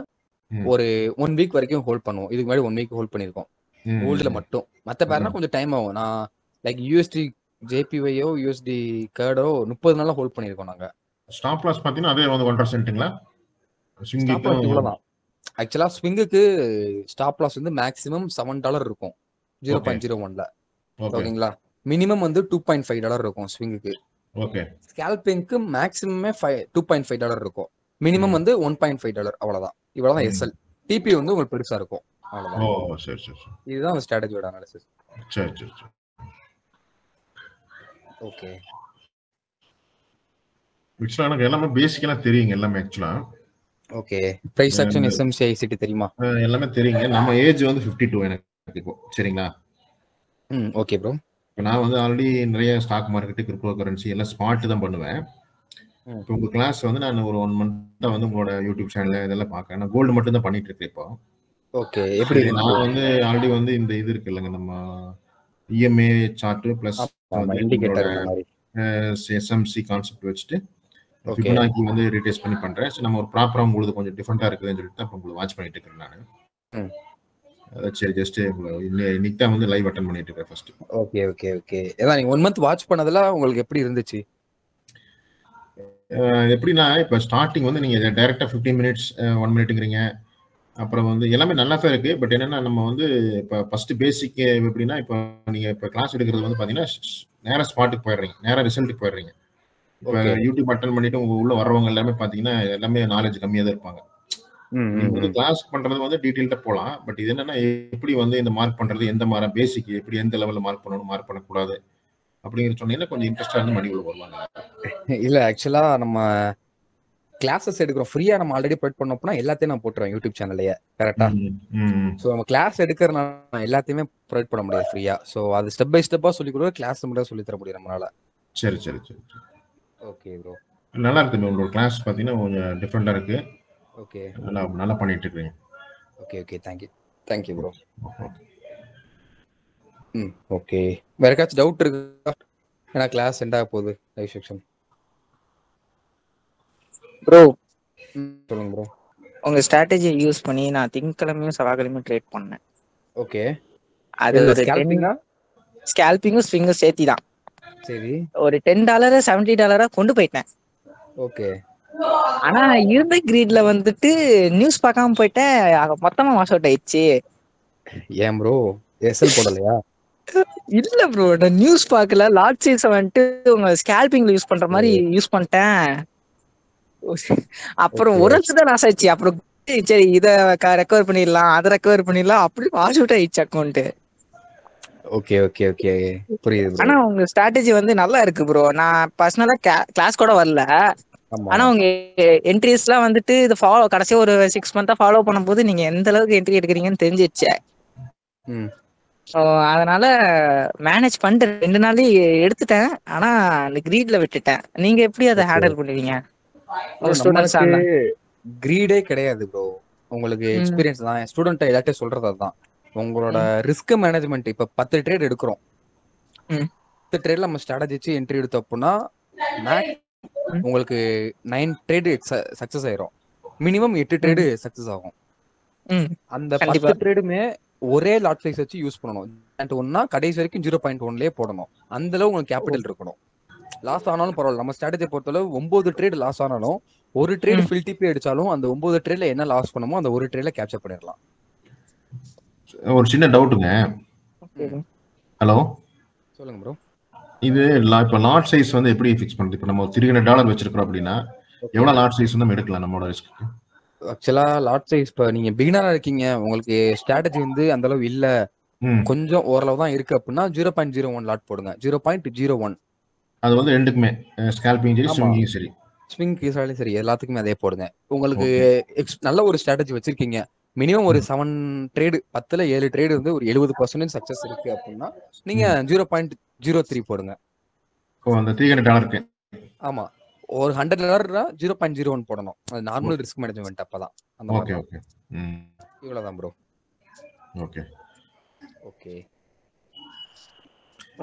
ஒரு 1 வீக் வரைக்கும் ஹோல்ட் பண்ணுவோம். இதுக்கு முன்னாடி 1 வீக் ஹோல்ட் பண்ணிருக்கோம் கோல்டுல மட்டும். மத்த பேர்னா கொஞ்சம் டைம் ஆகும். நான் லைக் யூஎஸ்டி ஜேபிஒய்யோ யூஎஸ்டி கேர்டோ 30 நாளா ஹோல்ட் பண்ணிருக்கோம் நாங்க. ஸ்டாப் லாஸ் பாத்தீங்கன்னா அதே வந்து 1%ங்களா? ஸ்விங்குக்கு இவ்வளவுதான். ஆக்சுவலா ஸ்விங்குக்கு ஸ்டாப் லாஸ் வந்து மேக்ஸிமம் $7 இருக்கும் 0.01ல. ஓகேங்களா? மினிமம் வந்து $2.5 இருக்கும் ஸ்விங்குக்கு. ஓகே. ஸ்கேல்பிங்க்கு மேக்ஸிமமே $2.5 இருக்கும். மினிமம் வந்து $1.5 அவ்வளவுதான். இவ்வளவுதான் எஸ்எல். டிபி வந்து உங்களுக்கு பெருசா இருக்கும். அவ்வளவுதான். ஓ சரி சரி சரி. இதுதான் அந்த ஸ்ட்ராட்டஜியோட அனாலிசிஸ். சரி சரி சரி. ஓகே. ஆக்சுவலா எனக்கு எல்லாமே பேசிக்கலா தெரியுங்க எல்லாமே ஆக்சுவலா. Okay. Price action SMC ICT தெரியுமா? எல்லாமே தெரியுங்க. நம்ம ஏஜ் வந்து 52 எனக்கு இப்போ. சரிங்களா? Okay bro. இப்போ நான் வந்து ஆல்ரெடி நிறைய ஸ்டாக் மார்க்கெட்டு கிரிப்டோ கரன்சி எல்லாம் ஸ்மார்ட் தான் பண்ணுவேன். இப்போ உங்க கிளாஸ் வந்து நான் ஒரு 1 month வந்து உங்களோட யூடியூப் சேனல் இதெல்லாம் பார்க்கறேன். நான் கோல்டு மட்டும் தான் பண்ணிட்டு இருக்கேன் இப்போ. ஓகே. எப்படி நான் வந்து ஆல்ரெடி வந்து இந்த இது இருக்கு இல்லைங்க நம்ம இஎம்ஏ சார்ட் பிளஸ் இண்டிகேட்டர் மாதிரி எஸ்எம்சி கான்செப்ட் வச்சுட்டு ஃபிபனாக்கி வந்து ரீட்ரேஸ் பண்ணி பண்றேன். ஸோ நம்ம ஒரு ப்ராப்பரா உங்களுக்கு கொஞ்சம் டிஃபரெண்டா இருக்குதுன்னு சொல்லிட்டு தான் உங்களுக்கு வாட்ச் பண்ணிட்டு இருக்கேன் நான். சரி ஜஸ்ட் இன்னைக்கு தான் வந்து லைவ் அட்டெண்ட் பண்ணிட்டு இருக்கேன் ஃபர்ஸ்ட். Okay okay okay. ஏதான் நீங்க 1 month வாட்ச் பண்ணதுல உங்களுக்கு எப்படி இருந்துச்சு? எப்படின்னா இப்போ ஸ்டார்டிங் வந்து நீங்க டைரக்டா 15 minutes 1 minuteங்கிறீங்க. அப்புறம் வந்து எல்லாமே நல்லா தான் இருக்கு. பட் என்னன்னா நம்ம வந்து இப்போ ஃபர்ஸ்ட் பேசிக் எப்படின்னா இப்போ நீங்க இப்போ கிளாஸ் எடுக்கிறது வந்து பாத்தீங்கன்னா நேரா ஸ்பாட்டுக்கு போயிடுறீங்க, நேரா ரிசல்ட்டுக்கு போயிடுறீங்க. இப்போ யூடியூப் அட்டன் பண்ணிட்டு உங்க உள்ள வர்றவங்க எல்லாமே பாத்தீங்கன்னா எல்லாமே நாலேஜ் கம்மியா தான் இருப்பாங்க. நீங்க வந்து கிளாஸ் பண்றது வந்து டீடைல்டா போலாம். பட் இது என்னன்னா எப்படி வந்து இந்த மார்க் பண்றது, எந்த மாதிரி பேசிக் எப்படி எந்த லெவல்ல மார்க் பண்ணணும், மார்க் பண்ணக்கூடாது அப்படிங்கிற சொன்னீங்கன்னா கொஞ்சம் இன்ட்ரெஸ்டா இருந்து மடிவுல வருவாங்க. இல்ல ஆக்சுவலா நம்ம கிளாஸஸ் எடுக்கிறோம் ஃப்ரீயா. நம்ம ஆல்ரெடி ப்ரொவைட் பண்ணோம்னா எல்லாத்தையும் நான் போட்டுருவேன் யூடியூப் சேனல்லையே. கரெக்டா? ஸோ நம்ம கிளாஸ் எடுக்கிறனால எல்லாத்தையுமே ப்ரொவைட் பண்ண முடியாது ஃப்ரீயா. ஸோ அது ஸ்டெப் பை ஸ்டெப்பா சொல்லி கொடுக்க கிளாஸ் மட்டும் சொல்லி தர முடியும் நம்மளால. சரி சரி சரி. Okay bro. நல்லா இருக்கு உங்களோட கிளாஸ் பாத்தீங்கன்னா கொஞ்சம் டிஃபரெண்டா இருக்கு. ஓகே. நல்லா பண்ணிட்டு இருக்கீங்க. Okay okay. Thank you bro. Okay. வேற ஏதாச்சும் டவுட் இருக்கா? ஏன்னா கிளாஸ் எண்ட் ஆக போகுது லைவ் செக்ஷன். ப்ரோ சொல்லுங்க ப்ரோ. உங்க ஸ்ட்ராட்டஜியை யூஸ் பண்ணி நான் திங்கக்கிழமையும் செவ்வாய்க்கிழமையும் ட்ரேட் பண்ணேன். ஓகே. அது ஒரு ஸ்கேல்பிங்கா? ஸ்கேல்பிங்கும் ஸ்விங்கும் சேர்த்தி தான். சரி. ஒரு $10 $70 கொண்டு போயிட்டேன். ஓகே. ஆனா இருந்த கிரீட்ல வந்துட்டு நியூஸ் பார்க்காம போயிட்டேன், மொத்தமா வாஷ் அவுட் ஆயிடுச்சு. ஏன் ப்ரோ எஸ்எல் போடலையா? இல்ல ப்ரோ, நான் நியூஸ் பார்க்கல. லார்ட் சைஸ் வந்துட்டு உங்க ஸ்கேல்பிங்ல யூஸ் பண்ற மாதிரி யூஸ் பண்ணிட்டேன். அப்புறம் ஒரு வருஷம் தான் லாஸ் ஆயிடுச்சு. அப்புறம் சரி இதை ரெக்கவர் பண்ணிடலாம், அதை ரெக்கவர் பண்ணிடலாம், அப்படி வாஷ் அவுட் ஆயிடுச்சு அக்கௌண்ட். ஓகே ஓகே ஓகே புரியுது. ஆனா உங்க ஸ்ட்ராட்டஜி வந்து நல்லா இருக்கு ப்ரோ. நான் பர்சனலா கிளாஸ் கூட வரல, ஆனா உங்க என்ட்ரிஸ்லாம் வந்துட்டு இது ஃபாலோ கடைசியா ஒரு 6 மந்த்தா ஃபாலோ பண்ணும்போது நீங்க எந்த அளவுக்கு என்ட்ரி எடுக்கிறீங்கன்னு தெரிஞ்சிடுச்சு. அதனால மேனேஜ் பண்ணிட்டு 2 நாள்லயே எடுத்துட்டேன். ஆனா அந்த கிரீட்ல விட்டுட்டேன். நீங்க எப்படி அதை ஹேண்டில் பண்ணுவீங்க? கிரீடே கிடையாது ப்ரோ, உங்களுக்கு எக்ஸ்பீரியன்ஸ் தான். ஸ்டூடெண்ட் எல்லாத்தையும் சொல்றது அதுதான். உங்களோட ரிஸ்க் மேனேஜ்மெண்ட். இப்ப 10 ட்ரேட் எடுக்கிறோம், 10 ட்ரேட்ல நம்ம ஸ்ட்ராட்டஜி வச்சு என்ட்ரி எடுத்தோம் அப்படின்னா உங்களுக்கு 9 ட்ரேடு சக்சஸ் ஆயிரும். மினிமம் 8 ட்ரேடு சக்சஸ் ஆகும். அந்த 10 ட்ரேடுமே ஒரே லாட் சைஸ் வச்சு யூஸ் பண்ணணும். 0.1னா கடைசி வரைக்கும் 0.1லயே போடணும். அந்த அளவு உங்களுக்கு கேபிட்டல் இருக்கணும். லாஸ் ஆனாலும் பரவாயில்ல. நம்ம ஸ்ட்ராட்டஜி பொறுத்தளவு 9 ட்ரேட் லாஸ் ஆனாலும் ஒரு ட்ரேட் ஃபில் டிபி அடிச்சாலும் அந்த 9 ட்ரேட்ல என்ன லாஸ் பண்ணுமோ அந்த ஒரு ட்ரேட்ல கேப்சர் பண்ணிடலாம். ஒரு சின்ன டவுட்டுங்க. ஹலோ சொல்லுங்க ப்ரோ. இது இப்போ லாட் சைஸ் வந்து எப்படி ஃபிக்ஸ் பண்றது? இப்போ நம்ம $300 வச்சிருக்கோம் அப்படின்னா எவ்வளவு லாட் சைஸ் வந்து எடுக்கலாம் நம்மளோட ரிஸ்க்கு? ஆக்சுவலா லாட் சைஸ் இப்போ நீங்க பிகினரா இருக்கீங்க, உங்களுக்கு ஸ்ட்ராட்டஜி வந்து அந்த அளவு இல்ல, கொஞ்சம் ஓரளவு தான் இருக்கு அப்படின்னா 0.01 லாட் போடுங்க. 0.01 அது வந்து ரெண்டுக்குமே ஸ்கேல்பிங் சரி ஸ்விங்கிங் சரி ஸ்விங் சரி எல்லாத்துக்குமே அதே போடுங்க. உங்களுக்கு நல்ல ஒரு ஸ்ட்ராட்டஜி வச்சிருக்கீங்க, மினிமம் ஒரு 7 ட்ரேடு 10ல 7 ட்ரேடு வந்து ஒரு 70% சக்சஸ் இருக்கு அப்படின்னா நீங்க 0.03 போடுங்க. அந்த $300. ஆமா, ஒரு $100 0.01 போடணும். அது நார்மல் ரிஸ்க் மேனேஜ்மெண்ட். அப்பதான் அந்த ஓகே ஓகே இவ்வளவுதான் bro. Okay okay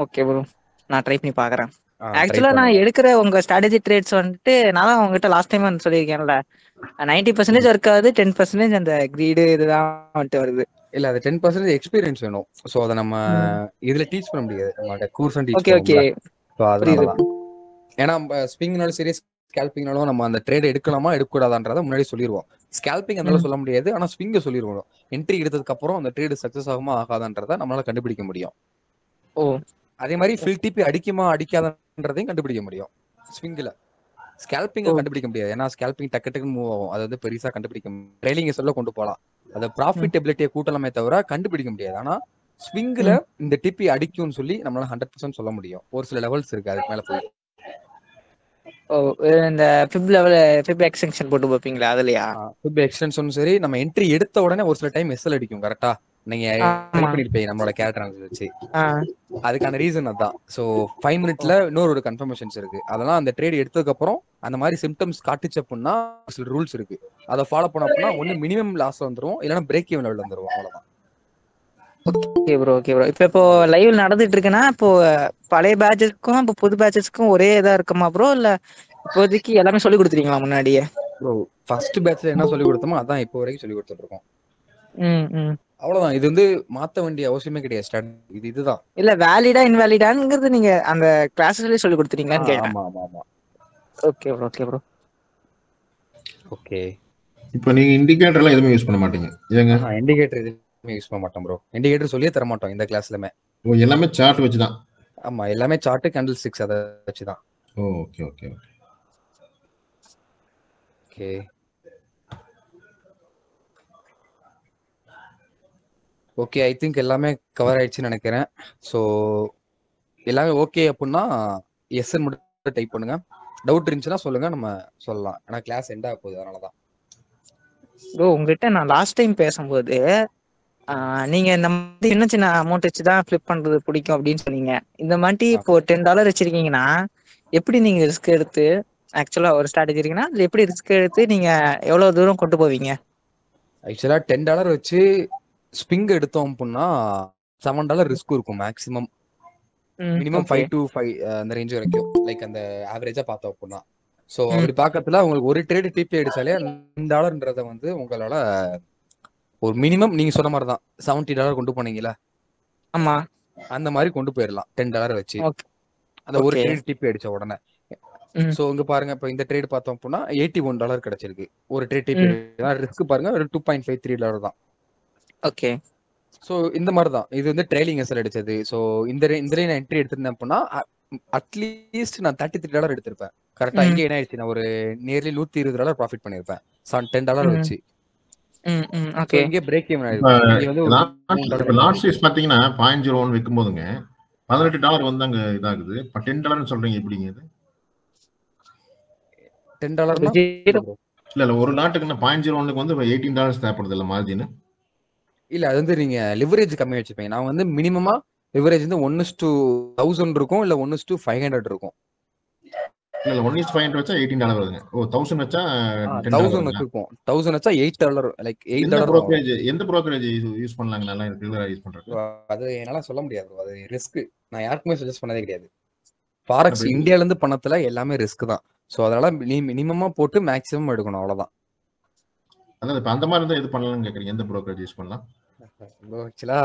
okay bro, நான் ட்ரை பண்ணி பாக்குறேன். ஆக்சுவலா நான் எடுக்கிற உங்க ஸ்ட்ராட்டஜி ட்ரேட்ஸ் வந்துட்டு நான் தான் உங்ககிட்ட லாஸ்ட் டைம் வந்து சொல்லியிருக்கேன்ல, 90% இருக்காது, 10% அந்த கிரீடு இதுதான் வந்துட்டு வருது. இல்ல அது 10% எக்ஸ்பீரியன்ஸ் வேணும். சோ அத நம்ம இதுல டீச் பண்ண முடியாது. நம்ம course teach okay okay so அதனாலதான். ஏன்னா ஸ்விங்னாலும் சரி ஸ்கேல்பிங்னாலும் நம்ம அந்த ட்ரேட் எடுக்கலாமா எடுக்கக்கூடாதான்றத முன்னாடி சொல்லிடுவோம். ஸ்கேல்பிங் அந்த சொல்ல முடியாது, ஆனா ஸ்விங்க சொல்லிடுவோம். என்ட்ரி எடுத்ததுக்கு அப்புறம் அந்த ட்ரேட் சக்சஸ் ஆகுமா ஆகாதான்றத நம்மளால கண்டுபிடிக்க முடியும். அதே மாதிரி ஃபில் டிபி அடிக்குமா அடிக்காதன்றதையும் கண்டுபிடிக்க முடியும் ஸ்விங்ல. ஸ்கேல்பிங்க கண்டுபிடிக்க முடியாது, ஏன்னா ஸ்கேல்பிங் டக்கு மூவ் ஆகும். அது வந்து பெருசா கண்டுபிடிக்க ட்ரைலிங் சொல்ல கொண்டு போகலாம், அதை ப்ராஃபிட்டபிலிட்டியை கூட்டலாமே தவிர கண்டுபிடிக்க முடியாது. ஆனா ஸ்விங்ல இந்த டிபி அடிக்கும்னு சொல்லி நம்மளால 100% சொல்ல முடியும். ஒரு சில லெவல்ஸ் இருக்கு, அதுக்கு மேல போய் இந்த ஃபிப் லெவல் ஃபிப் எக்ஸ்டென்ஷன் போட்டு பாப்பீங்களா? அதுலயா ஃபிப் எக்ஸ்டென்ஷன் சரி நம்ம என்ட்ரி எடுத்த உடனே ஒரு சில டைம் எஸ்எல் அடிக்கும். கரெக்டா நீங்க ட்ரை பண்ணிருப்பீங்க நம்மளோட கேரக்டர் வச்சு. அதுக்கான ரீசன் அதான். சோ 5 மினிட்ல இன்னொரு கன்ஃபர்மேஷன்ஸ் இருக்கு. அதெல்லாம் அந்த ட்ரேட் எடுத்ததுக்கு அப்புறம் அந்த மாதிரி சிம்டம்ஸ் காட்டுச்சு அப்படின்னா சில ரூல்ஸ் இருக்கு, அதை ஃபாலோ பண்ண அப்படின்னா ஒன்னு மினிமம் லாஸ் வந்துரும், இல்லைன்னா பிரேக் ஈவன் லெவல் வந்துரும். அவ்வளவுதான். Okay bro okay bro. இப்போ லைவ் நடந்துட்டு இருக்குன்னா இப்போ பழைய பேட்சஸ்க்கும் இப்போ புது பேட்சஸ்க்கும் ஒரே இதா இருக்குமா ப்ரோ, இல்ல இப்போதைக்கு எல்லாமே சொல்லி கொடுத்துருக்கீங்களா முன்னாடியே? ப்ரோ ஃபர்ஸ்ட் பேட்ச்ல என்ன சொல்லி கொடுத்தோமோ அதான் இப்போ வரைக்கும் சொல்லி கொடுத்துட்டு இருக்கோம். அவ்வளவுதான். இது வந்து மாத்த வேண்டிய அவசியமே கிடையாது. இதுதான் இல்ல வேலிடா இன்வாலிடாங்கிறது நீங்க அந்த கிளாஸ்லயே சொல்லி கொடுத்துறீங்களான்னு கேக்குறேன். ஆமா ஆமா ஆமா. Okay bro okay bro okay. இப்போ நீங்க இண்டிகேட்டர்லாம் எதுவுமே யூஸ் பண்ண மாட்டீங்க? ஏங்க இண்டிகேட்டர் எதுவுமே யூஸ் பண்ண மாட்டோம் ப்ரோ. இண்டிகேட்டர் சொல்லியே தர மாட்டோம் இந்த கிளாஸ்லமே. எல்லாமே சார்ட் வச்சு தான்? ஆமா, எல்லாமே சார்ட் கேண்டில் ஸ்டிக்ஸ் அதை வச்சு தான். Okay okay okay. Okay, I think எல்லாமே கவர் ஆயிடுச்சுன்னு நினைக்கிறேன். ஸோ எல்லாமே ஓகே அப்படின்னா எஸ்என் மட்டும் டைப் பண்ணுங்க. டவுட் இருந்துச்சுன்னா சொல்லுங்க, நம்ம சொல்லலாம். ஏன்னா கிளாஸ் எண்ட் ஆக போகுது, அதனாலதான். ப்ரோ உங்ககிட்ட நான் லாஸ்ட் டைம் பேசும்போது நீங்க இந்த மாதிரி இன்னும் சின்ன அமௌண்ட் வச்சுதான் ஃபிளிப் பண்றது பிடிக்கும் அப்படின்னு சொன்னீங்க. இந்த மாதிரி இப்போ $10 வச்சிருக்கீங்கன்னா எப்படி நீங்க ரிஸ்க் எடுத்து, ஆக்சுவலா ஒரு ஸ்ட்ராட்டஜி இருக்குன்னா அதுல எப்படி ரிஸ்க் எடுத்து நீங்க எவ்வளவு தூரம் கொண்டு போவீங்க? ஆக்சுவலா $10 வச்சு ஸ்பிங் எடுத்தோம் அப்படின்னா $7 ரிஸ்க் இருக்கும் மேக்ஸிமம். மினிமம் 5 to 5 அந்த ரேஞ்ச் வரைக்கும், லைக் அந்த ஆவரேஜா பார்த்தோம் அப்படின்னா. ஸோ அப்படி பார்க்கறதுல உங்களுக்கு ஒரு ட்ரேடு டிபி அடிச்சாலே $10 வந்து உங்களால ஒரு மினிமம் நீங்க சொன்ன மாதிரி தான் $70 கொண்டு போனீங்களா? ஆமா, அந்த மாதிரி கொண்டு போயிடலாம் $10 வச்சு. அந்த ஒரு ஓகே. ட்ரேட் டிபி அடிச்ச உடனே. ம். ஸோ இங்க பாருங்க, இப்போ இந்த ட்ரேட் பார்த்தோம் அப்படின்னா $81 கிடைச்சிருக்கு. ஒரு ட்ரேட் டிபி ம். ரிஸ்க் பாருங்க ஒரு $2.53 தான். ஓகே. ஸோ இந்த மாதிரி தான் இது வந்து ட்ரைலிங் எஸ்எல் அடிச்சது. ஸோ இதுலேயே நான் என்ட்ரி எடுத்திருந்தேன் அப்படின்னா அட்லீஸ்ட் நான் $33 எடுத்திருப்பேன். கரெக்டா ம். இங்க என்ன ஆயிடுச்சு, நான் ஒரு நியர்லி $120 ப்ராஃபிட் பண்ணிருப்பேன் $10 ம். வச்சு. ம். ம். So okay. இங்கே பிரேக் ஈவன் இப்ப ஆயிருக்கும். இங்க வந்து ஒரு லாஸ்ட் $3 வீஸ் பாத்தீங்கன்னா 0.01 விற்கும் போதுங்க $18 வந்து அங்க இதாகுது. இப்ப $10 சொல்றீங்க எப்படிங்க இது? $10 ஜீரோ இல்ல ஒரு லாட்டுக்கு 0.01 வந்து $18 தேவைப்படுது இல்ல மார்ஜின்? இல்ல அது வந்து நீங்க லிவரேஜ் கம்மி வச்சுப்பீங்க. நான் வந்து மினிமமா லிவரேஜ் வந்து 1:1000 இருக்கும், இல்ல 1:500 இருக்கும். இல்ல 1:500 வச்சா $18 வருதுங்க. ஓ 1000 வச்சா $10 1000 வருதுங்களா? வச்சிருக்கோம். 1000 வச்சா $8 லைக் எந்த $8 எந்த brokerage யூஸ் பண்ணலாங்க நல்லா ரெகுலரா யூஸ் பண்றதுக்கு? அது என்னால சொல்ல முடியாது bro. அது ரிஸ்க். நான் யாருக்குமே சஜஸ்ட் பண்ணதே கிடையாது. ஃபாரெக்ஸ் அப்ப இந்தியால இருந்து பணத்துல எல்லாமே ரிஸ்க் தான். சோ அதனால மினிமமா போட்டு மேக்ஸிமம் எடுக்கணும், அவ்வளவுதான். அதாவது இப்ப அந்த மாதிரி இருந்தா எது பண்ணலாம்னு கேக்குறீங்க? எந்த brokerage யூஸ் பண்ணலாம்? ப்ரோ ஆக்சுவலா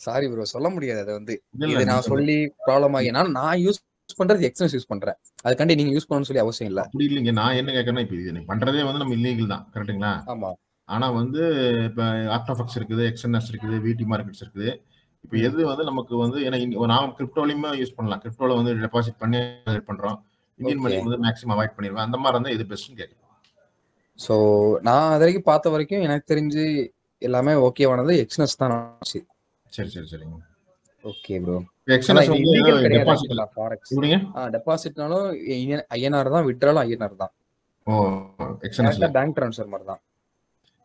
சாரி ப்ரோ, சொல்ல முடியாது. அது வந்து இல்ல இது நான் நீங்க சொல்லி ப்ராப்ளம் ஆகினா நான் யூஸ் பண்றது எக்ஸ்என்எஸ் யூஸ் பண்றேன். அதுக்காண்டி நீங்க யூஸ் பண்ணணும்னு சொல்லி அவசியம் இல்ல. அப்படி இல்லைங்க. நான் என்ன கேட்கறேன்னா இப்ப இது நீ பண்றதே வந்து நம்ம இல்லீகல் தான், கரெக்ட்டுங்களா? ஆமா. ஆனா வந்து இப்ப ஆப்டாஃபக்ஸ் இருக்குது, எக்ஸ்என்எஸ் இருக்குது, விடி மார்க்கெட்ஸ் இருக்குது. இப்ப எது வந்து நமக்கு வந்து ஏன்னா நான் கிரிப்டோலையுமே யூஸ் பண்ணலாம். கிரிப்டோல வந்து டெபாசிட் பண்ணி பண்றோம். இந்தியன் மணி வந்து மேக்ஸிமம் அவாய்ட் பண்ணிடுவேன். அந்த மாதிரி இருந்தா எது பெஸ்ட்னு கேட்கறேன். ஸோ நான் அது வரைக்கும் பார்த்த வரைக்கும் எனக்கு தெரிஞ்சு எல்லாமே ஓகேவானது எக்ஸ்என்எஸ் தான் ஆச்சு. சரி சரி சரிங்க. Okay bro. எக்ஸ்என்எஸ் வந்து டெபாசிட் ஃபாரெக்ஸ் எப்படிங்க? டெபாசிட்னாலும் ஐஎன்ஆர் தான், வித்ட்ராலும் ஐஎன்ஆர் தான். ஓ எக்ஸ்என்எஸ்ல பேங்க் ட்ரான்ஸ்ஃபர் மாதிரி தான்.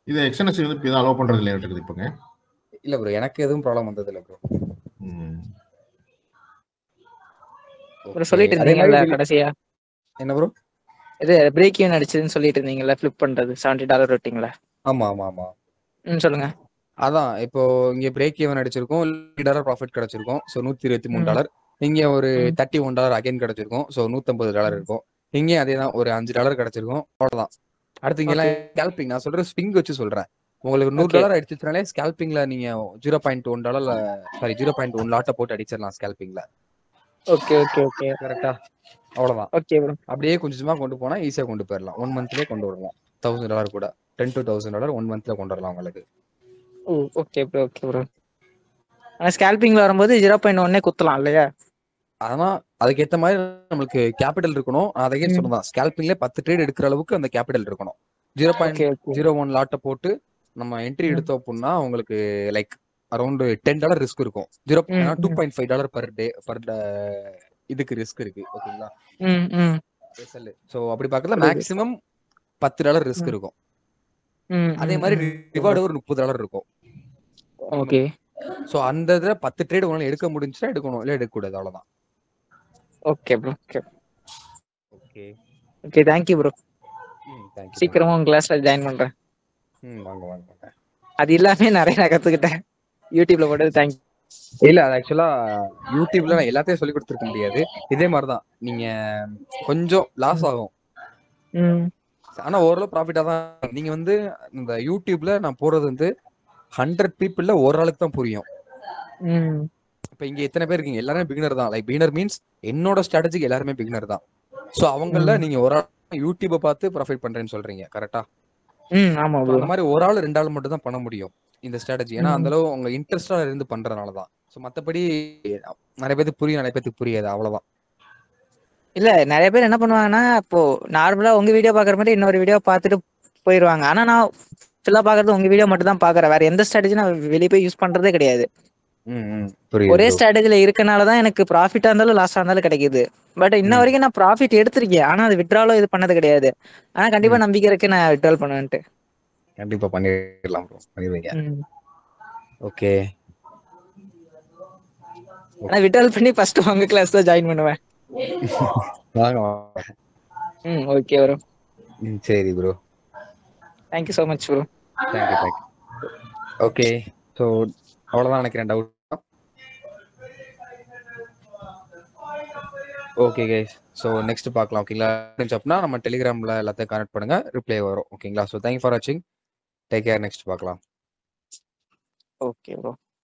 இது எக்ஸ்என்எஸ் வந்து இப்போ அலோவ் பண்றது இல்லையா இருக்குது இப்போங்க? இல்ல ப்ரோ, எனக்கு எதுவும் ப்ராப்ளம் வந்தது இல்ல ப்ரோ. ஒரு சொல்லிட்டு இருந்தீங்கல்ல கடைசியா என்ன ப்ரோ? இது பிரேக் ஈவன் அடிச்சதுன்னு சொல்லிட்டு இருந்தீங்கல்ல, ஃபிளிப் பண்றது $70 விட்டீங்களா? ஆமா ஆமா ஆமா. சொல்லுங்க. அதான் இப்போ இங்க பிரேக் ஈவன் அடிச்சிருக்கோம், $1 ப்ராஃபிட் கிடைச்சிருக்கும். ஸோ $123. இங்க ஒரு $31 அகைன் கிடைச்சிருக்கும். ஸோ $150 இருக்கும். இங்கே அதே தான், ஒரு $5 கிடைச்சிருக்கும். அவ்வளவுதான். அடுத்து இங்க எல்லாம் ஸ்கேல்பிங். நான் சொல்றேன் ஸ்விங் வச்சு சொல்றேன். உங்களுக்கு $100 அடிச்சுனாலே ஸ்கேல்பிங்ல நீங்க $0.1 சாரி 0.1 லாட்டை போட்டு அடிச்சிடலாம் ஸ்கேல்பிங்ல. ஓகே ஓகே ஓகே கரெக்டா? அவ்வளவுதான். Okay bro. அப்படியே கொஞ்சமா கொண்டு போனா ஈஸியா கொண்டு போயிடலாம். 1 மந்த்லயே கொண்டு வரலாம். $1000 கூட $10 to $1000 1 மந்த்ல கொண்டு வரலாம் உங்களுக்கு. Okay bro okay bro. ஆனா ஸ்கேல்பிங்ல வரும்போது 0.1 குத்தலாம் இல்லையா? ஆனா அதுக்கேற்ற மாதிரி நம்மளுக்கு கேபிட்டல் இருக்கணும். அதையே சொல்லலாம், ஸ்கேல்பிங்ல 10 ட்ரேட் எடுக்கிற அளவுக்கு அந்த கேபிட்டல் இருக்கணும். 0.01 லாட்டை போட்டு நம்ம என்ட்ரி எடுத்தோம் அப்படின்னா உங்களுக்கு லைக் அரௌண்ட் $10 ரிஸ்க் இருக்கும். $2.5 பர் டே இதுக்கு ரிஸ்க் இருக்கு. ஓகேங்களா? சோ அப்படி பார்க்கல மேக்ஸிமம் $10 ரிஸ்க் இருக்கும். அதே மாதிரி ரிவார்டு ஒரு $30 இருக்கும். ஓகே. சோ அந்த இதுல 10 ட்ரேட் உங்களால எடுக்க முடிஞ்சுனா எடுக்கணும், இல்ல எடுக்க கூடாது, அவ்வளவுதான். Okay bro. Okay okay okay thank you bro. Thank you. சீக்கிரமா உங்க கிளாஸ்ல ஜாயின் பண்றேன். வாங்க வாங்க. அது எல்லாமே நிறைய நான் கத்துக்கிட்டேன் யூடியூப்ல போட்டது. தேங்க் இல்ல அது ஆக்சுவலா யூடியூப்ல நான் எல்லாத்தையும் சொல்லி கொடுத்துருக்க முடியாது. இதே மாதிரிதான் நீங்க கொஞ்சம் லாஸ் ஆகும், ஆனா ஓரளவு ப்ராஃபிட்டா தான். நீங்க வந்து இந்த யூடியூப்ல நான் போறது வந்து 100 பீப்புள்ல ஒரு ஆளுக்கு தான் புரியும். இப்ப இங்க எத்தனை பேர் இருக்கீங்க, எல்லாருமே பிகினர் தான். லைக் பிகினர் மீன்ஸ் என்னோட ஸ்ட்ராட்டஜிக்கு எல்லாருமே பிகினர் தான். சோ அவங்கள நீங்க ஒரு ஆள் யூடியூபை பார்த்து ப்ராஃபிட் பண்றேன்னு சொல்றீங்க, கரெக்டா? ஆமா. அந்த மாதிரி ஒரு ஆள் 2 ஆள் மட்டும் தான் பண்ண முடியும் இந்த ஸ்ட்ராட்டஜி. ஏன்னா அந்த அளவு உங்க இன்ட்ரெஸ்டா இருந்து பண்றதுனாலதான். சோ மத்தபடி நிறைய பேருக்கு புரியும், நிறைய பேருக்கு புரியாது, அவ்வளவுதான். இல்ல நிறைய பேர் என்ன பண்ணுவாங்கன்னா, இப்போ நார்மலா உங்க வீடியோ பாக்குற மாதிரி இன்னொரு வீடியோ பார்த்துட்டு போயிருவாங்க. ஆனா நான் ஃபுல்லா பாக்குறது உங்க வீடியோ மட்டும் தான் பாக்குறேன். வேற எந்த ஸ்ட்ராட்டஜி நான் வெளியே போய் யூஸ் பண்றதே கிடையாது. ஒரே ஸ்ட்ராட்டஜில இருக்கனாலதான் எனக்கு ப்ராஃபிட்டா இருந்தாலும் லாஸா இருந்தாலும் கிடைக்குது. பட் இன்ன வரைக்கும் நான் ப்ராஃபிட் எடுத்திருக்கேன், ஆனா அது விட்ராலும் இது பண்ணது கிடையாது. ஆனா கண்டிப்பா நம்பிக்கை இருக்கு நான் விட்ரால் பண்ணுவேன்ட்டு. கண்டிப்பா பண்ணிடலாம் ப்ரோ, பண்ணிடுவீங்க. ஓகே. ஆனா விட்ரால் பண்ணி ஃபர்ஸ்ட் உங்க கிளாஸ் தான் ஜாயின் பண்ணுவேன். வாங்க. Okay bro. சரி bro. Thank you so much bro. Thank you. Okay. So அவ்வளவுதான் நினைக்கிறேன் doubt. Okay guys, so next பார்க்கலாம். ஓகேங்களா? அப்படின்னா நம்ம டெலிகிராம்ல எல்லாத்தையும் கனெக்ட் பண்ணுங்க, ரிப்ளை வரும். ஓகேங்களா? ஸோ தேங்க்யூ ஃபார் வாட்சிங். Take care. நெக்ஸ்ட் பார்க்கலாம். Okay bro.